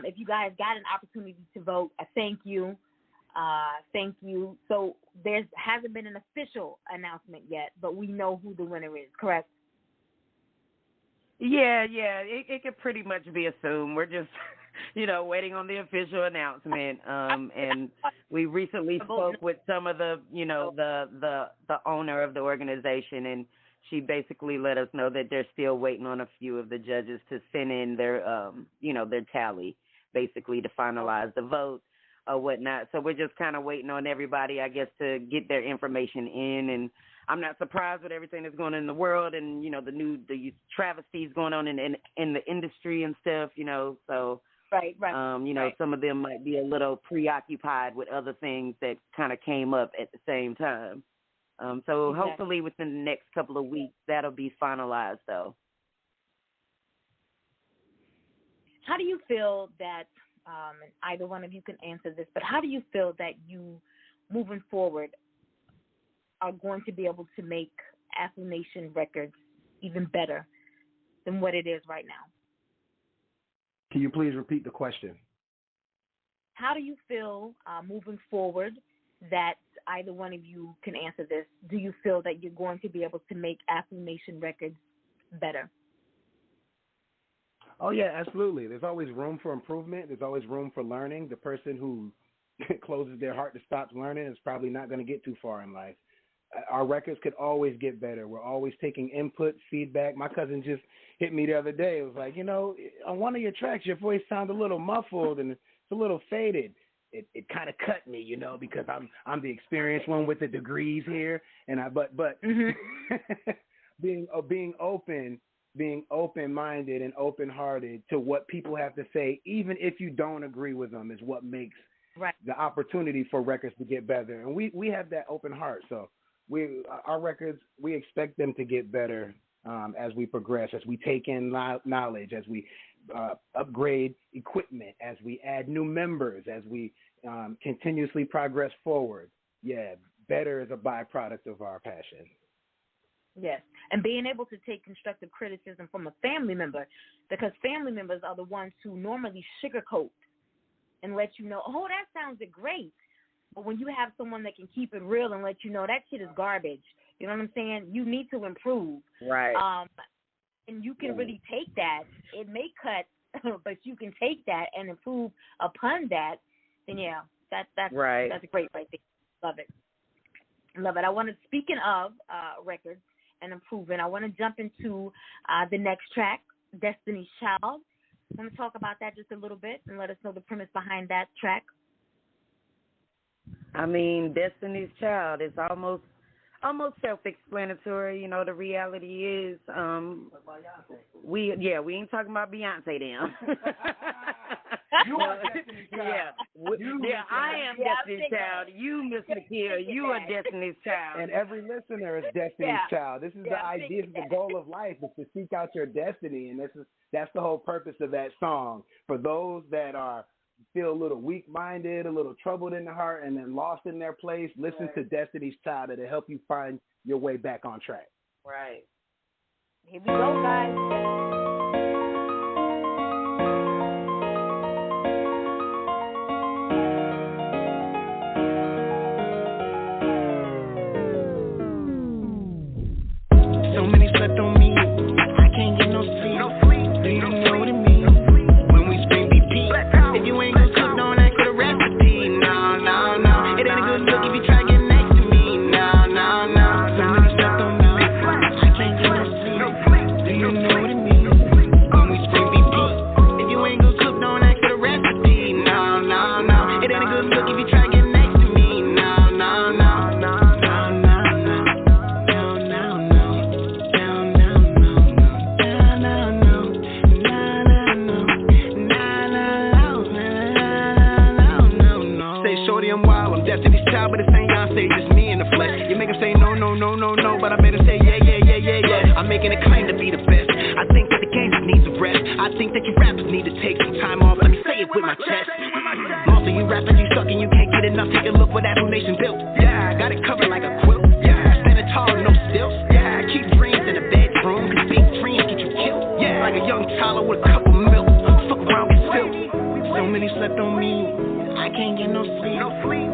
If you guys got an opportunity to vote, thank you. Thank you. So there hasn't been an official announcement yet, but we know who the winner is, correct? Yeah. It could pretty much be assumed. We're just, waiting on the official announcement. And we recently spoke with some of the, the owner of the organization, and she basically let us know that they're still waiting on a few of the judges to send in their, their tally, basically to finalize the vote or whatnot. So we're just kind of waiting on everybody, I guess, to get their information in. And I'm not surprised with everything that's going on in the world and, the travesties going on in the industry and stuff, so. Right. Some of them might be a little preoccupied with other things that kind of came up at the same time. So hopefully within the next couple of weeks, that'll be finalized, though. How do you feel that, and either one of you can answer this, but how do you feel that you, moving forward, are going to be able to make AFUNATION Records even better than what it is right now? Can you please repeat the question? How do you feel moving forward that either one of you can answer this? Do you feel that you're going to be able to make AFUNATION Records better? Oh, yeah, absolutely. There's always room for improvement. There's always room for learning. The person who closes their heart to stop learning is probably not going to get too far in life. our records could always get better. We're always taking input, feedback. My cousin just hit me the other day. It was like, on one of your tracks, your voice sounds a little muffled and it's a little faded. It kind of cut me, because I'm the experienced one with the degrees here, and but being open-minded and open-hearted to what people have to say, even if you don't agree with them, is what makes the opportunity for records to get better. And we have that open heart, so our records, we expect them to get better as we progress, as we take in knowledge, as we upgrade equipment, as we add new members, as we continuously progress forward. Yeah, better is a byproduct of our passion. Yes, and being able to take constructive criticism from a family member, because family members are the ones who normally sugarcoat and let you know, oh, that sounded great. But when you have someone that can keep it real and let you know that shit is garbage, you know what I'm saying? You need to improve. Right. And you can really take that. It may cut, but you can take that and improve upon that. And yeah, that's right. That's great right there. Love it. Love it. I want to, speaking of records and improving, I want to jump into the next track, Destiny's Child. I'm going to talk about that just a little bit and let us know the premise behind that track. I mean, Destiny's Child is almost self-explanatory. The reality is, we ain't talking about Beyonce then. You are Destiny's Child. I am Destiny's Child. You, Miss Keair, you are Destiny's Child. And every listener is Destiny's Child. This is the idea, the goal of life is to seek out your destiny, and that's the whole purpose of that song. For those that feel a little weak-minded, a little troubled in the heart, and then lost in their place, listen to Destiny's Child. It'll help you find your way back on track. Right. Here we go, guys. So many slept on me, I can't get no sleep. Do you know what it means? When we spring BP, if you ain't good cook, don't ask for the recipe. No, no, no, it ain't a good look if you try to get next to me. No, no, no, so many slept on me, I can't get no sleep. Do you know what it means? When we spring BP, if you ain't good cook, don't ask for the recipe. No, no, no, it ain't a good look if you try to get next to me. No, no, no, no, no, no, no, no, no, no. I'm wild, I'm Destiny's Child, but it's ain't y'all say just me in the flesh. You make them say no, no, no, no, no, but I made them say yeah, yeah, yeah, yeah, yeah. I'm making a claim to be the best. I think that the game just needs a rest. I think that you rappers need to take some time off. Let me say it with my chest. Most of you rappers, you suck and you can't get enough. Take a look what AFUNATION built. Yeah, I got it covered like a quilt. Yeah, standing tall, no stilts. Yeah, I keep dreams in the bedroom, cause big dreams get you killed. Yeah, like a young toddler with a cup of milk. Fuck around, get spilled. So many slept on me, I can't get no sleep.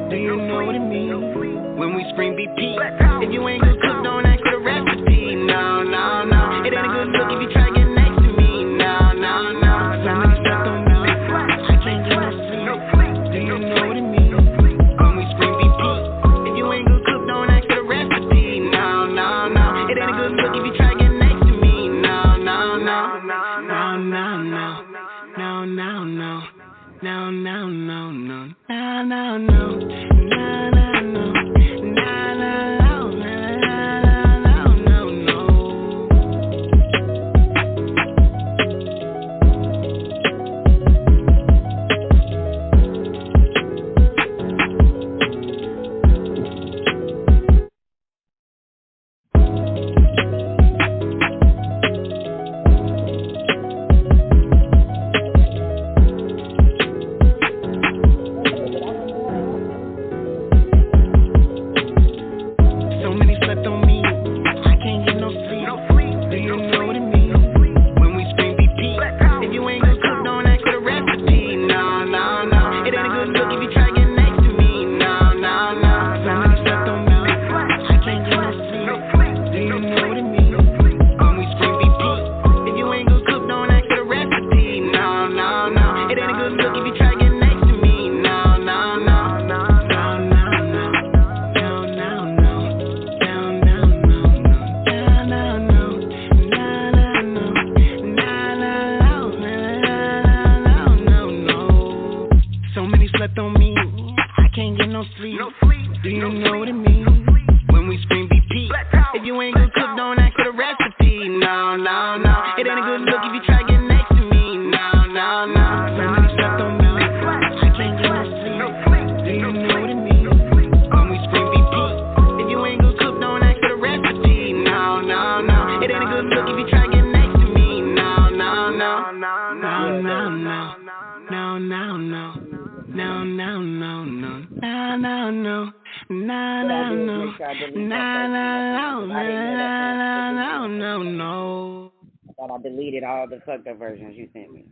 Do you know what it means? When we scream BP, if you ain't good cook, don't ask for the recipe. No, no, no, it ain't a good look if you try to get next to me. No, no, no, so many slept on me, I can't get no sleep. Do you know what it means? When we scream BP, if you ain't good cook, don't ask for the recipe. No, no, no, it ain't a good look if you try to get next to me. No, no, no, no, no, no, no, no, no, no. No, no, no, no, no, no, no, no, no, no, no, no. It ain't a good look if you try to get next to me. No, no, no. So many stuff on me. I can't get no sleep. Do you know what it means? When we spring VP. If you ain't good cook, don't ask for the recipe. No, no, no. It ain't a good look if you try to get next to me. No, no, no. No, no, no. No, no, no. No, no, no, no. No, no, no. No, no, no. No. I thought I deleted all the fucked up versions you sent me.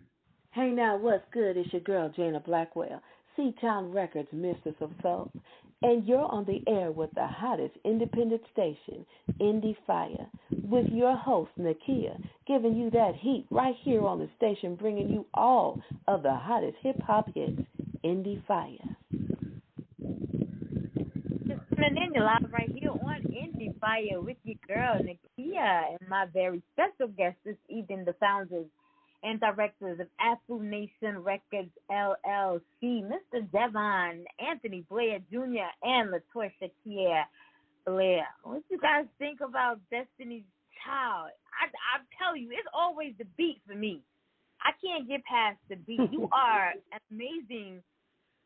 Hey now, what's good? It's your girl, Jana Blackwell, C-Town Records, Mistress of Soul. And you're on the air with the hottest independent station, Endie Fiya, with your host, Keair, giving you that heat right here on the station, bringing you all of the hottest hip-hop hits, Endie Fiya. Just tuning in, you're live right here on Endie Fiya with your girl, Keair, and my very special guest this evening, the founders and directors of AFUNATION Records LLC, Mr. Devon, Anthony Blair Jr., and Latorshia Keair Blair. What you guys think about Destiny's Child? I tell you, it's always the beat for me. I can't get past the beat. You are an amazing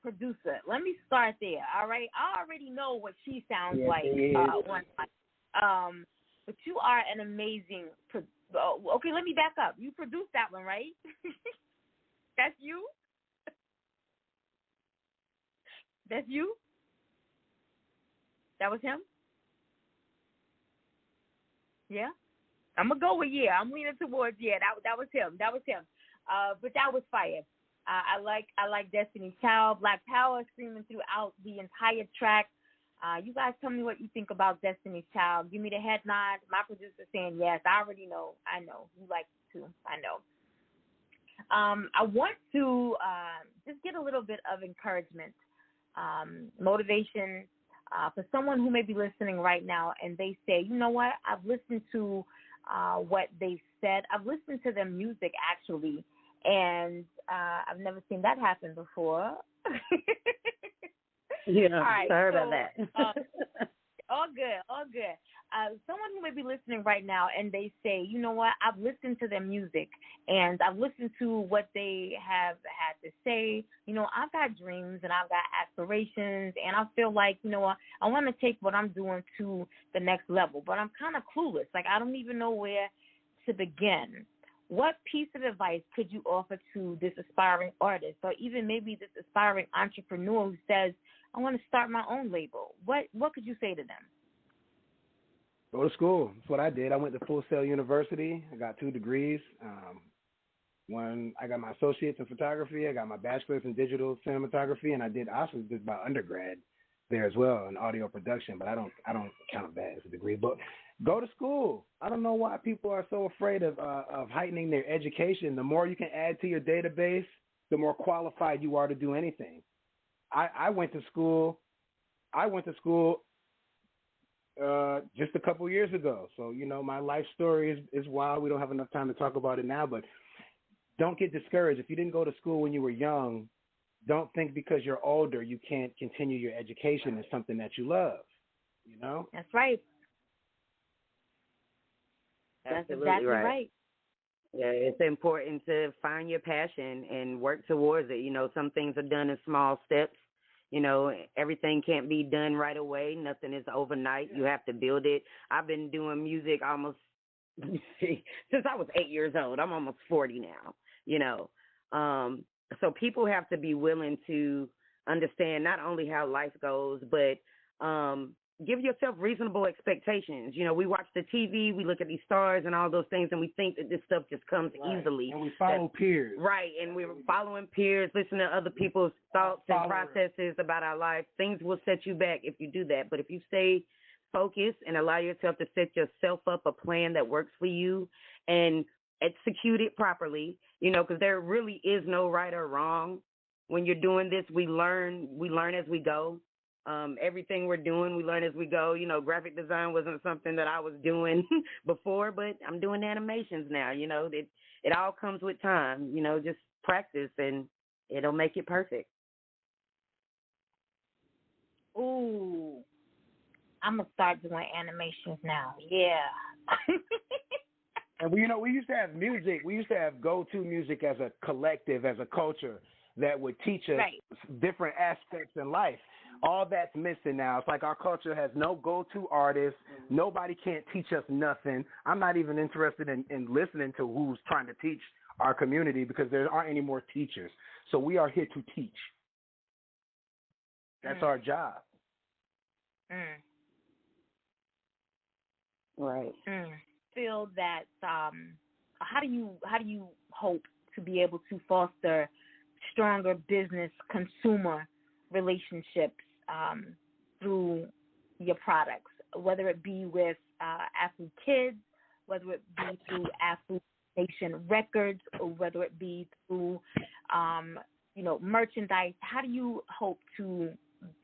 producer. Let me start there, all right? I already know what she sounds like. But you are an amazing producer. Okay, let me back up. You produced that one, right? That's you? That's you? That was him? Yeah? I'm going to go with yeah. I'm leaning towards yeah. That was him. That was him. But that was fire. I like Destiny's Child, Black Power screaming throughout the entire track. You guys tell me what you think about Destiny's Child. Give me the head nod. My producer saying yes. I already know. I know. You like it too. I know. I want to just get a little bit of encouragement, motivation for someone who may be listening right now and they say, you know what, I've listened to what they said. I've listened to their music, actually, and I've never seen that happen before. Yeah, right, sorry about that. All good. Someone who may be listening right now and they say, you know what, I've listened to their music and I've listened to what they have had to say. You know, I've got dreams and I've got aspirations and I feel like, you know what, I want to take what I'm doing to the next level, but I'm kind of clueless. Like, I don't even know where to begin. What piece of advice could you offer to this aspiring artist or even maybe this aspiring entrepreneur who says, I want to start my own label? What could you say to them? Go to school. That's what I did. I went to Full Sail University. I got 2 degrees. I got my associates in photography. I got my bachelor's in digital cinematography, and I also did my undergrad there as well in audio production. But I don't count that as a degree. But go to school. I don't know why people are so afraid of heightening their education. The more you can add to your database, the more qualified you are to do anything. I went to school just a couple years ago. So, you know, my life story is wild. We don't have enough time to talk about it now, but don't get discouraged. If you didn't go to school when you were young, don't think because you're older you can't continue your education in something that you love, you know? That's right. That's exactly right. Yeah, it's important to find your passion and work towards it. You know, some things are done in small steps. You know, everything can't be done right away. Nothing is overnight. You have to build it. I've been doing music almost since I was 8 years old. I'm almost 40 now, you know. So people have to be willing to understand not only how life goes, but give yourself reasonable expectations. You know, we watch the TV, we look at these stars and all those things, and we think that this stuff just comes easily. And we follow peers. Right, and we're following peers, listening to other people's thoughts and processes about our life. Things will set you back if you do that. But if you stay focused and allow yourself to set yourself up a plan that works for you and execute it properly, you know, because there really is no right or wrong. When you're doing this, we learn as we go. Everything we're doing, we learn as we go. You know, graphic design wasn't something that I was doing before, but I'm doing animations now. You know, it all comes with time. You know, just practice and it'll make it perfect. Ooh, I'm going to start doing animations now. Yeah. And we used to have music. We used to have go-to music as a collective, as a culture that would teach us different aspects in life. All that's missing now. It's like our culture has no go-to artist. Nobody can't teach us nothing. I'm not even interested in listening to who's trying to teach our community because there aren't any more teachers. So we are here to teach. That's our job. Right. Feel that how do you hope to be able to foster stronger business consumer relationships through your products, whether it be with Afro Kids, whether it be through AFUNATION Records, or whether it be through merchandise? How do you hope to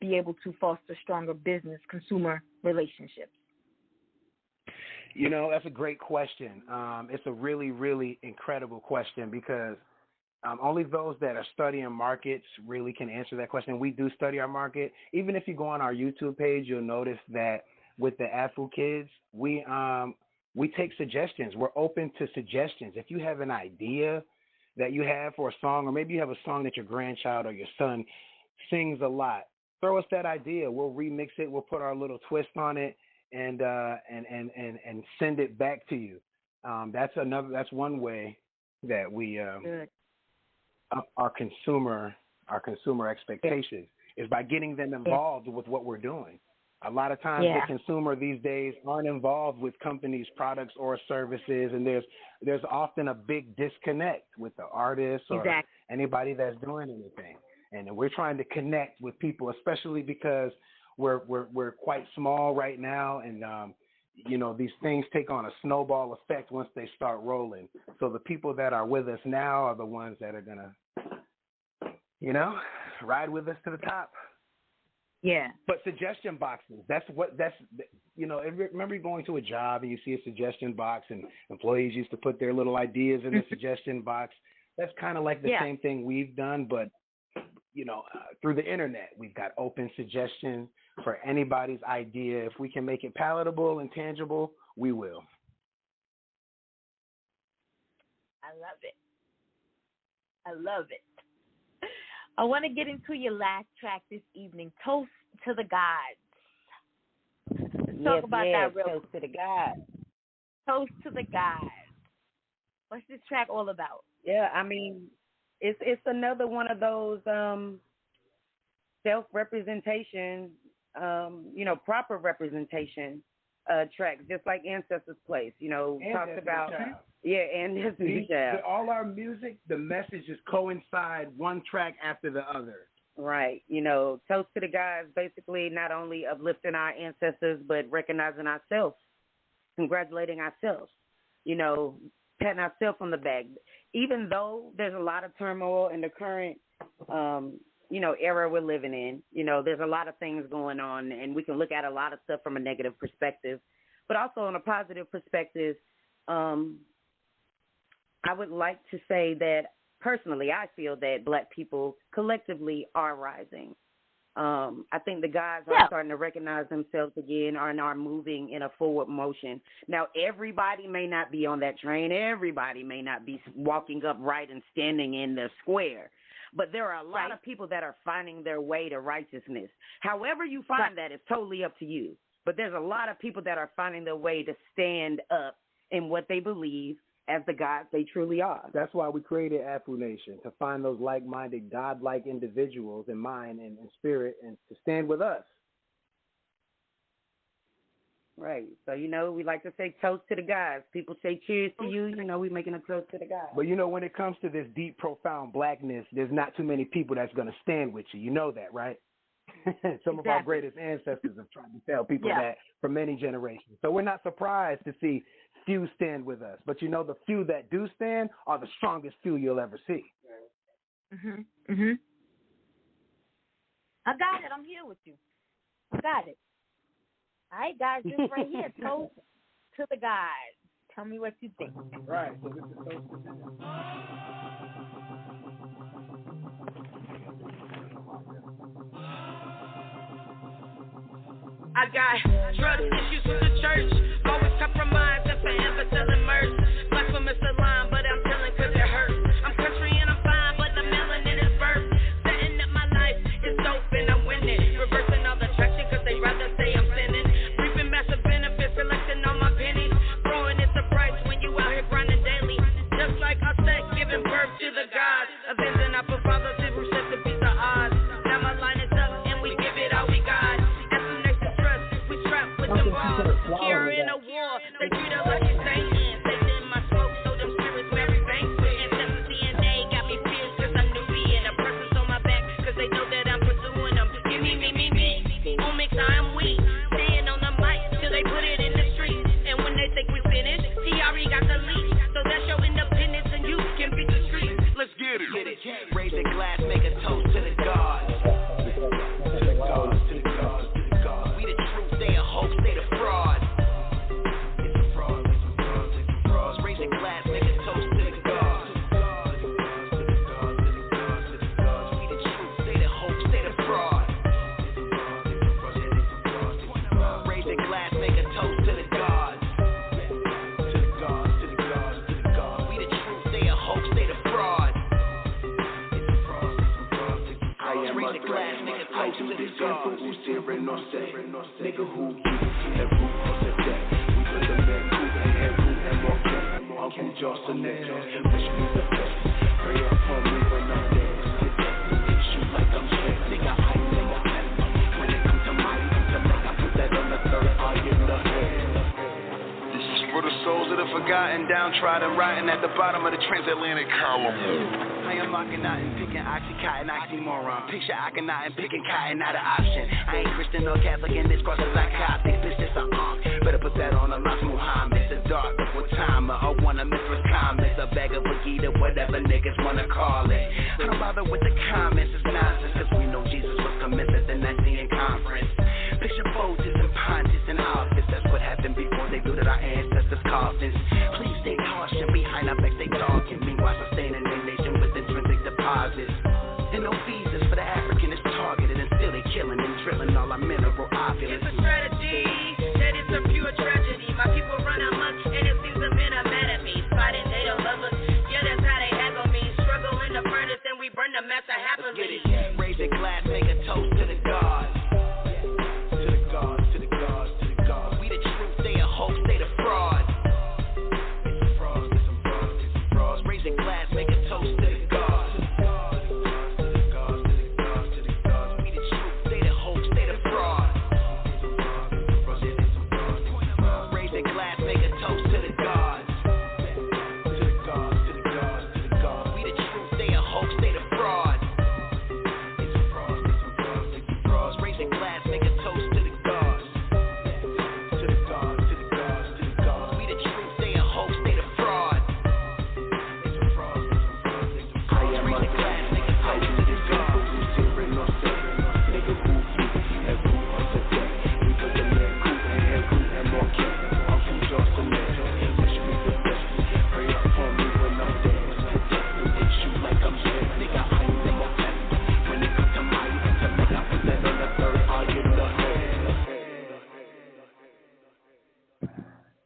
be able to foster stronger business consumer relationships? That's a great question. It's a really, really incredible question because only those that are studying markets really can answer that question. We do study our market. Even if you go on our YouTube page, you'll notice that with the Afro Kids, we take suggestions. We're open to suggestions. If you have an idea that you have for a song, or maybe you have a song that your grandchild or your son sings a lot, throw us that idea. We'll remix it. We'll put our little twist on it and send it back to you. That's one way that we up our consumer expectations is by getting them involved with what we're doing. A lot of times the consumer these days aren't involved with companies' products or services, and there's often a big disconnect with the artist or anybody that's doing anything. And we're trying to connect with people, especially because we're quite small right now, and these things take on a snowball effect once they start rolling. So the people that are with us now are the ones that are gonna, ride with us to the top. Yeah. But suggestion boxes, remember going to a job and you see a suggestion box and employees used to put their little ideas in the suggestion box. That's kind of like the same thing we've done, but, through the internet. We've got open suggestions for anybody's idea. If we can make it palatable and tangible, we will. I love it. I want to get into your last track this evening, Toast to the Gods. Let's talk about that real quick. Toast to the Gods. Toast to the Gods. What's this track all about? Yeah, I mean, it's another one of those self-representation, proper representation tracks, just like Ancestors Place, talks about. And Destiny's Child. All our music, the messages coincide one track after the other. Right. Toast to the Gods, basically not only uplifting our ancestors, but recognizing ourselves, congratulating ourselves, patting ourselves on the back. Even though there's a lot of turmoil in the current, era we're living in, there's a lot of things going on, and we can look at a lot of stuff from a negative perspective, but also on a positive perspective. I would like to say that personally, I feel that Black people collectively are rising. I think the guys are starting to recognize themselves again and are moving in a forward motion. Now, everybody may not be on that train. Everybody may not be walking upright and standing in the square. But there are a lot of people that are finding their way to righteousness. However you find that is totally up to you. But there's a lot of people that are finding their way to stand up in what they believe as the gods they truly are. That's why we created AFUNATION, to find those like-minded, God-like individuals in mind and in spirit, and to stand with us. Right. So, we like to say toast to the guys. People say cheers to you. We making a toast to the guys. But, when it comes to this deep, profound Blackness, there's not too many people that's going to stand with you. You know that, right? Some of our greatest ancestors have tried to tell people that for many generations. So we're not surprised to see few stand with us. But, the few that do stand are the strongest few you'll ever see. I got it. I'm here with you. I got it. All right, guys, this right here, toast to the guys. Tell me what you think. Right. So this is toast to the guys. I got trust issues with the church. Always compromise and forever selling merch. this God, who's here no say. Nigga, who you? And who was the deck? We put the men who and who and more cat. Uncle Johnson, wish me the best. Pray up for me when I'm dead. Shoot like I'm dead. Nigga, when it comes to my intellect, I put that on the third eye in the head. This is for the souls that are forgotten, downtrodden, rotting at the bottom of the transatlantic column. I am Akhenaten, picking Oxycontin, oxymoron. Picture Akhenaten, picking cotton, not an option. I ain't Christian or Catholic, and this crosses like Coptic. Bitch, this a better put that on a Las Muhammad. The dark of what time, I wanna mistress comments. A bag of Vegeta, whatever niggas wanna call it. I don't bother with the comments, it's nonsense. Cause we know Jesus was convinced at the Nicene Conference. Picture Photis and Pontius in office. That's what happened before they looted our ancestors' coffins. Please stay caution behind our backs, they talking. Meanwhile, sustaining their nation with intrinsic deposits. And no visas for the African is targeted, and still they killing and drilling all our mineral opulence. It's a strategy, that is a pure tragedy. My people run amok, and it seems the men are mad at me. Spotting they don't love us, yeah, that's how they haggle me. Struggle in the furnace, and we burn the mess happily. Let's get it. Raise a glass, make a toast to the gods. To the gods, to the gods, to the gods. We the truth, they a hoax, they the fraud. It's some frauds, it's some frauds, it's some frauds. Raise a glass, make a toast to the gods.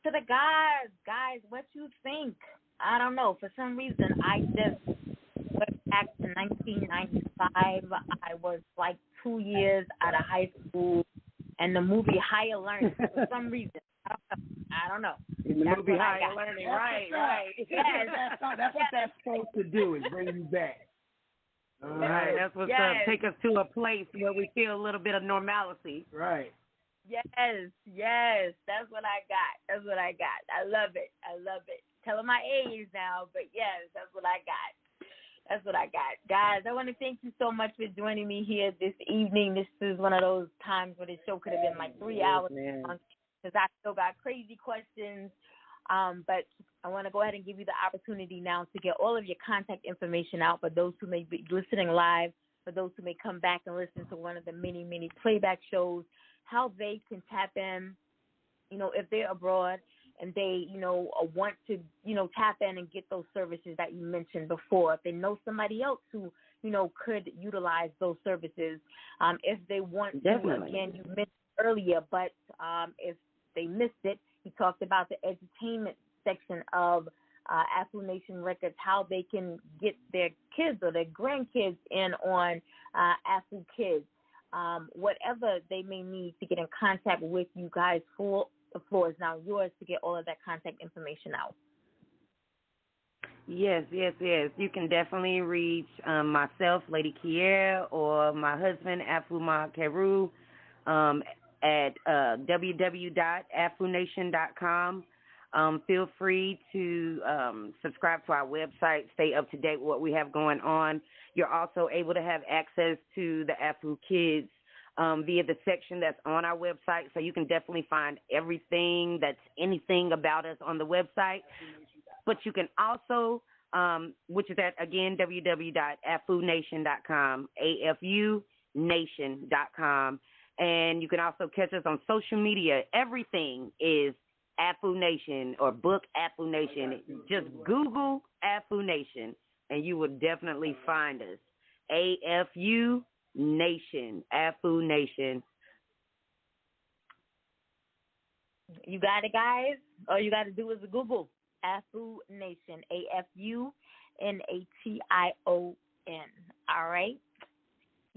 To the guys, what you think? I don't know. For some reason, I just went back to 1995. I was like 2 years out of high school, and the movie Higher Learning. For some reason, I don't know. The movie Higher Learning, right. Yes. That's what that's supposed to do, is bring you back. All right, that's what's up. Take us to a place where we feel a little bit of normalcy. Right. Yes. That's what I got. I love it. Telling my age now, but yes, that's what I got. Guys, I want to thank you so much for joining me here this evening. This is one of those times where the show could have been like 3 hours long, because I still got crazy questions. But I want to go ahead and give you the opportunity now to get all of your contact information out for those who may be listening live, for those who may come back and listen to one of the many, many playback shows, how they can tap in, if they're abroad and they, want to, tap in and get those services that you mentioned before. If they know somebody else who, could utilize those services, if they want to, again, you mentioned earlier, but if they missed it, he talked about the entertainment section of AFUNATION Records, how they can get their kids or their grandkids in on Afu Kids. Whatever they may need to get in contact with you guys, the floor is now yours to get all of that contact information out. Yes. You can definitely reach myself, Lady Keair, or my husband, Afuma Keru, at www.afunation.com. Feel free to subscribe to our website, stay up to date with what we have going on. You're also able to have access to the Afu Kids via the section that's on our website, so you can definitely find everything anything about us on the website. But you can also, which is at, again, www.afunation.com, AFUNation.com. And you can also catch us on social media. Everything is AFUNATION or book AFUNATION. Just Google AFUNATION, and you will definitely find us. AFUNATION, AFUNATION. You got it, guys? All you got to do is Google AFUNATION, AFUNATION. All right?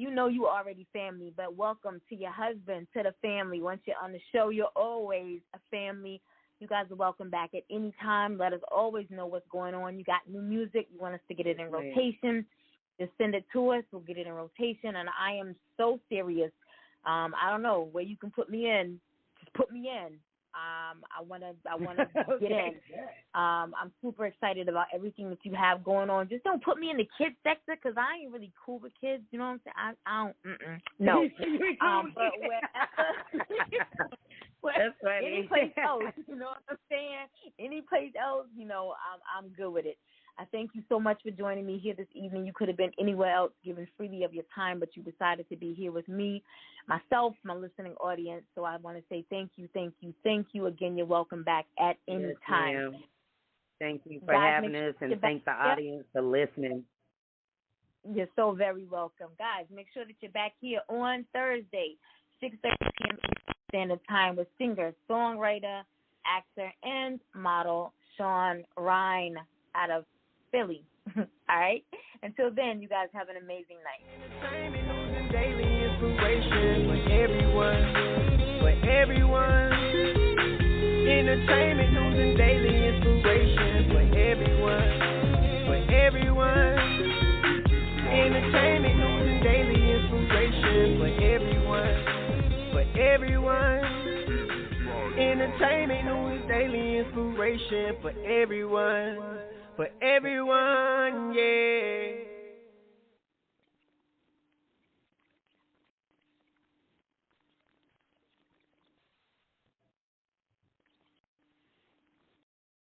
you know you already family, but welcome to your husband, to the family. Once you're on the show, you're always a family. You guys are welcome back at any time. Let us always know what's going on. You got new music. You want us to get it in rotation. Just send it to us. We'll get it in rotation. And I am so serious. I don't know where you can put me in. Just put me in. I want to get in. I'm super excited about everything that you have going on. Just don't put me in the kids sector because I ain't really cool with kids. You know what I'm saying? I don't. No. But That's funny. Any place else, you know what I'm saying? Any place else, I'm good with it. I thank you so much for joining me here this evening. You could have been anywhere else, given freely of your time, but you decided to be here with me, myself, my listening audience. So I want to say thank you, thank you, thank you again. You're welcome back at any time. Ma'am. Thank you for having us, and thank the audience for listening. You're so very welcome. Guys, make sure that you're back here on Thursday, 6:30 p.m. Eastern Standard Time with singer, songwriter, actor, and model Sean Rhine out of Philly. All right? Until then, you guys have an amazing night. Entertainment news and daily inspiration for everyone. For everyone. Entertainment news and daily inspiration for everyone. For everyone. Entertainment news and daily inspiration for everyone. For everyone. Entertainment news, daily inspiration for everyone.